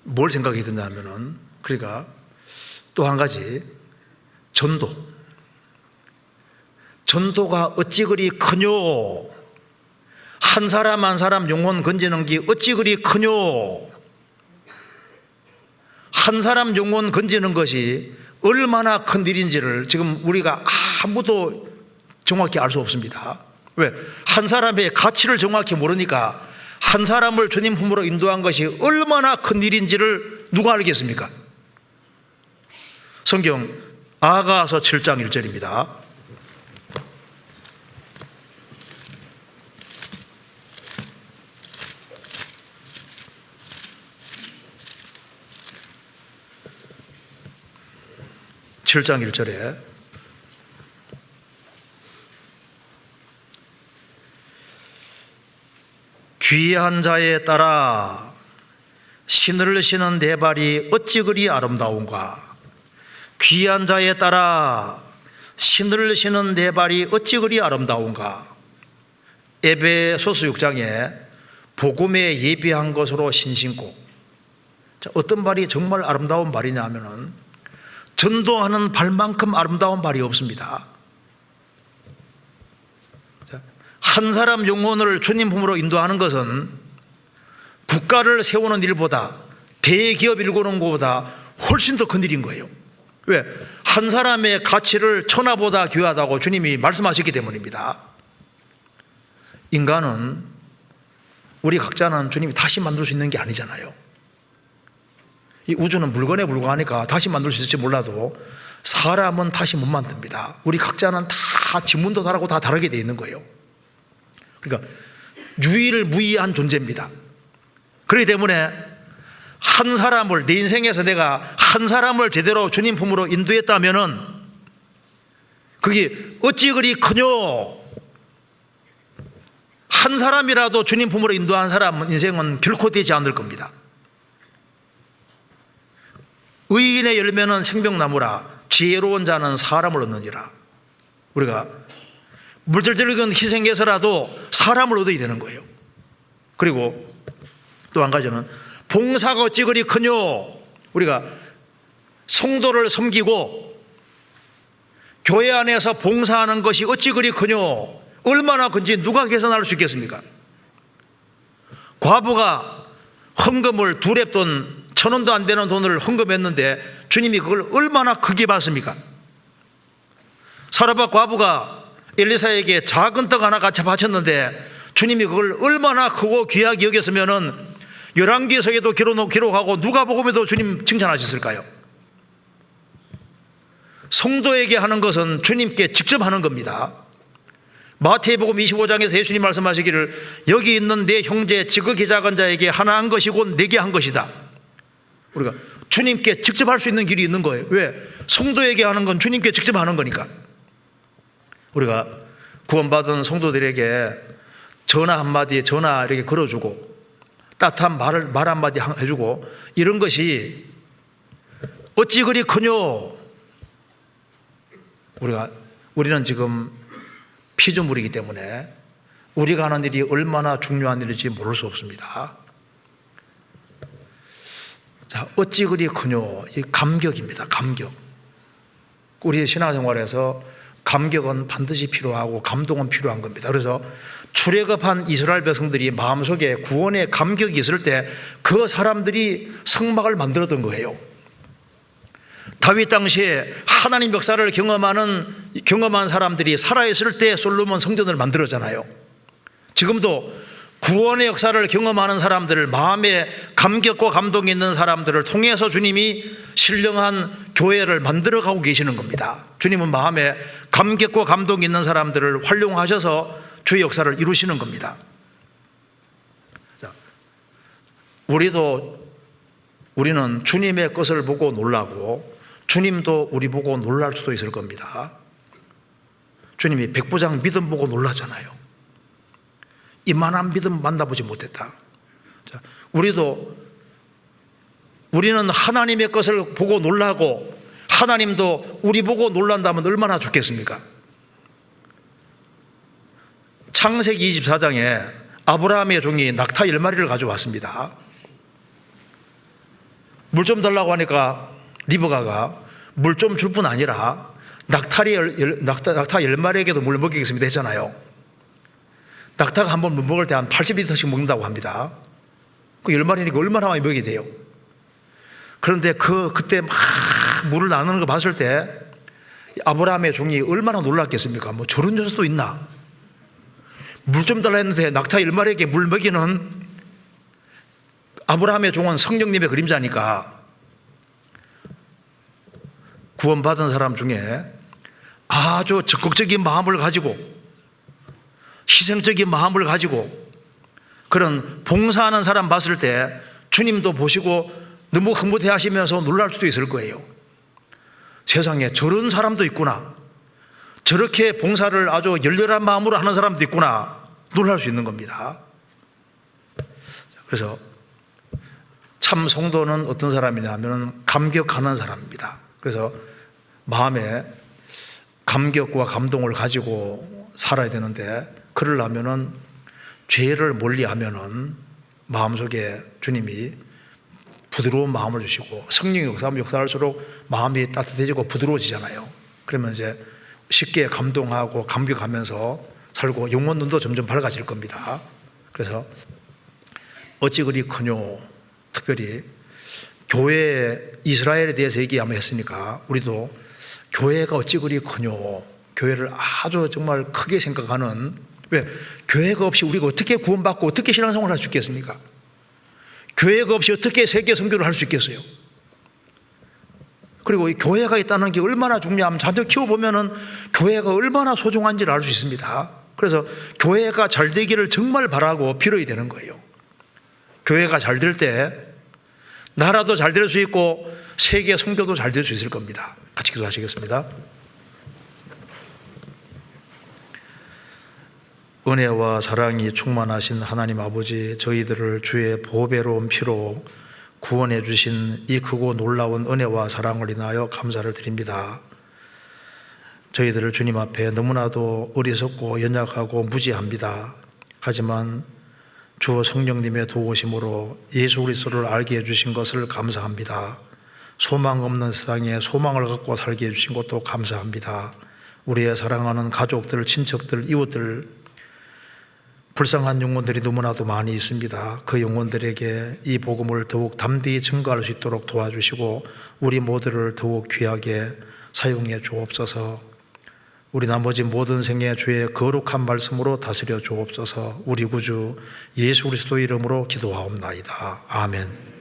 뭘 생각이 드냐면은, 그러니까 또 한 가지, 전도가 어찌 그리 크뇨. 한 사람 한 사람 영혼 건지는 게 어찌 그리 크뇨. 한 사람 영혼 건지는 것이 얼마나 큰 일인지를 지금 우리가 아무도 정확히 알 수 없습니다. 왜? 한 사람의 가치를 정확히 모르니까 한 사람을 주님 품으로 인도한 것이 얼마나 큰 일인지를 누가 알겠습니까? 성경 아가서 7장 1절입니다. 7장 1절에 귀한 자에 따라 신을 신은 내 발이 어찌 그리 아름다운가. 귀한 자에 따라 신을 신은 내 발이 어찌 그리 아름다운가. 에베소서 6장에 복음에 예비한 것으로 신신고. 어떤 발이 정말 아름다운 발이냐 하면은 전도하는 발만큼 아름다운 발이 없습니다. 한 사람 영혼을 주님 품으로 인도하는 것은 국가를 세우는 일보다, 대기업 일구는 것보다 훨씬 더 큰 일인 거예요. 왜? 한 사람의 가치를 천하보다 귀하다고 주님이 말씀하셨기 때문입니다. 인간은, 우리 각자는 주님이 다시 만들 수 있는 게 아니잖아요. 이 우주는 물건에 불과하니까 다시 만들 수 있을지 몰라도 사람은 다시 못 만듭니다. 우리 각자는 다 지문도 다르고 다 다르게 되어 있는 거예요. 그러니까 유일무이한 존재입니다. 그렇기 때문에 한 사람을, 내 인생에서 내가 한 사람을 제대로 주님 품으로 인도했다면은 그게 어찌 그리 크뇨. 한 사람이라도 주님 품으로 인도한 사람은 인생은 결코 되지 않을 겁니다. 의인의 열매는 생명나무라 지혜로운 자는 사람을 얻느니라. 우리가 물질적인 희생에서라도 사람을 얻어야 되는 거예요. 그리고 또 한 가지는 봉사가 어찌 그리 크뇨. 우리가 성도를 섬기고 교회 안에서 봉사하는 것이 어찌 그리 크뇨. 얼마나 큰지 누가 계산할 수 있겠습니까? 과부가 헌금을 2랩돈 1,000원도 안 되는 돈을 헌금했는데 주님이 그걸 얼마나 크게 봤습니까? 사르밧 과부가 엘리사에게 작은 떡 하나 같이 바쳤는데 주님이 그걸 얼마나 크고 귀하게 여겼으면은 열왕기서에도 기록하고 누가복음에도 주님 칭찬하셨을까요? 성도에게 하는 것은 주님께 직접 하는 겁니다. 마태복음 25장에서 예수님 말씀하시기를 여기 있는 내 형제 지극히 작은 자에게 하나 한 것이고 내게 한 것이다. 우리가 주님께 직접 할 수 있는 길이 있는 거예요. 왜? 성도에게 하는 건 주님께 직접 하는 거니까. 우리가 구원받은 성도들에게 전화 한마디, 전화 이렇게 걸어주고 따뜻한 말 한마디 해주고 이런 것이 어찌 그리 크뇨. 우리는 지금 피조물이기 때문에 우리가 하는 일이 얼마나 중요한 일인지 모를 수 없습니다. 자, 어찌 그리 크뇨. 이 감격입니다. 감격. 우리의 신앙생활에서 감격은 반드시 필요하고 감동은 필요한 겁니다. 그래서 출애굽한 이스라엘 백성들이 마음속에 구원의 감격이 있을 때 그 사람들이 성막을 만들었던 거예요. 다윗 당시에 하나님 역사를 경험한 사람들이 살아있을 때 솔로몬 성전을 만들었잖아요. 지금도 구원의 역사를 경험하는 사람들을, 마음에 감격과 감동이 있는 사람들을 통해서 주님이 신령한 교회를 만들어가고 계시는 겁니다. 주님은 마음에 감격과 감동이 있는 사람들을 활용하셔서 주의 역사를 이루시는 겁니다. 우리는 주님의 것을 보고 놀라고 주님도 우리 보고 놀랄 수도 있을 겁니다. 주님이 백부장 믿음 보고 놀라잖아요. 이만한 믿음 만나보지 못했다. 자, 우리는 하나님의 것을 보고 놀라고 하나님도 우리 보고 놀란다면 얼마나 좋겠습니까? 창세기 24장에 아브라함의 종이 낙타 10마리를 가져왔습니다. 물 좀 달라고 하니까 리브가가 물 좀 줄 뿐 아니라 낙타 10마리에게도 물 먹이겠습니다 했잖아요. 낙타가 한 번 물 먹을 때 한 80리터씩 먹는다고 합니다. 그 10마리니까 얼마나 많이 먹게 돼요. 그런데 그때 막 물을 나누는 거 봤을 때 아브라함의 종이 얼마나 놀랐겠습니까? 뭐 저런 녀석도 있나? 물 좀 달라 했는데 낙타 10마리에게 물 먹이는 아브라함의 종은 성령님의 그림자니까 구원받은 사람 중에 아주 적극적인 마음을 가지고 희생적인 마음을 가지고 그런 봉사하는 사람 봤을 때 주님도 보시고 너무 흐뭇해 하시면서 놀랄 수도 있을 거예요. 세상에 저런 사람도 있구나, 저렇게 봉사를 아주 열렬한 마음으로 하는 사람도 있구나 놀랄 수 있는 겁니다. 그래서 참 성도는 어떤 사람이냐면 감격하는 사람입니다. 그래서 마음에 감격과 감동을 가지고 살아야 되는데, 그러려면은 죄를 멀리하면은 마음속에 주님이 부드러운 마음을 주시고, 성령이 역사하면 역사할수록 마음이 따뜻해지고 부드러워지잖아요. 그러면 이제 쉽게 감동하고 감격하면서 살고 영혼 눈도 점점 밝아질 겁니다. 그래서 어찌 그리 크뇨, 특별히 교회 이스라엘에 대해서 얘기 한번 했으니까 우리도 교회가 어찌 그리 크뇨, 교회를 아주 정말 크게 생각하는, 왜 교회가 없이 우리가 어떻게 구원받고 어떻게 신앙생활을 할 수 있겠습니까? 교회가 없이 어떻게 세계 선교를 할 수 있겠어요? 그리고 이 교회가 있다는 게 얼마나 중요하면 자녀 키워보면은 교회가 얼마나 소중한지를 알 수 있습니다. 그래서 교회가 잘 되기를 정말 바라고 빌어야 되는 거예요. 교회가 잘 될 때 나라도 잘 될 수 있고 세계 선교도 잘 될 수 있을 겁니다. 같이 기도하시겠습니다. 은혜와 사랑이 충만하신 하나님 아버지, 저희들을 주의 보배로운 피로 구원해 주신 이 크고 놀라운 은혜와 사랑을 인하여 감사를 드립니다. 저희들을 주님 앞에 너무나도 어리석고 연약하고 무지합니다. 하지만 주 성령님의 도우심으로 예수 그리스도를 알게 해주신 것을 감사합니다. 소망 없는 세상에 소망을 갖고 살게 해주신 것도 감사합니다. 우리의 사랑하는 가족들, 친척들, 이웃들, 불쌍한 영혼들이 너무나도 많이 있습니다. 그 영혼들에게 이 복음을 더욱 담대히 증거할 수 있도록 도와주시고 우리 모두를 더욱 귀하게 사용해 주옵소서. 우리 나머지 모든 생애 주의 거룩한 말씀으로 다스려 주옵소서. 우리 구주 예수 그리스도 이름으로 기도하옵나이다. 아멘.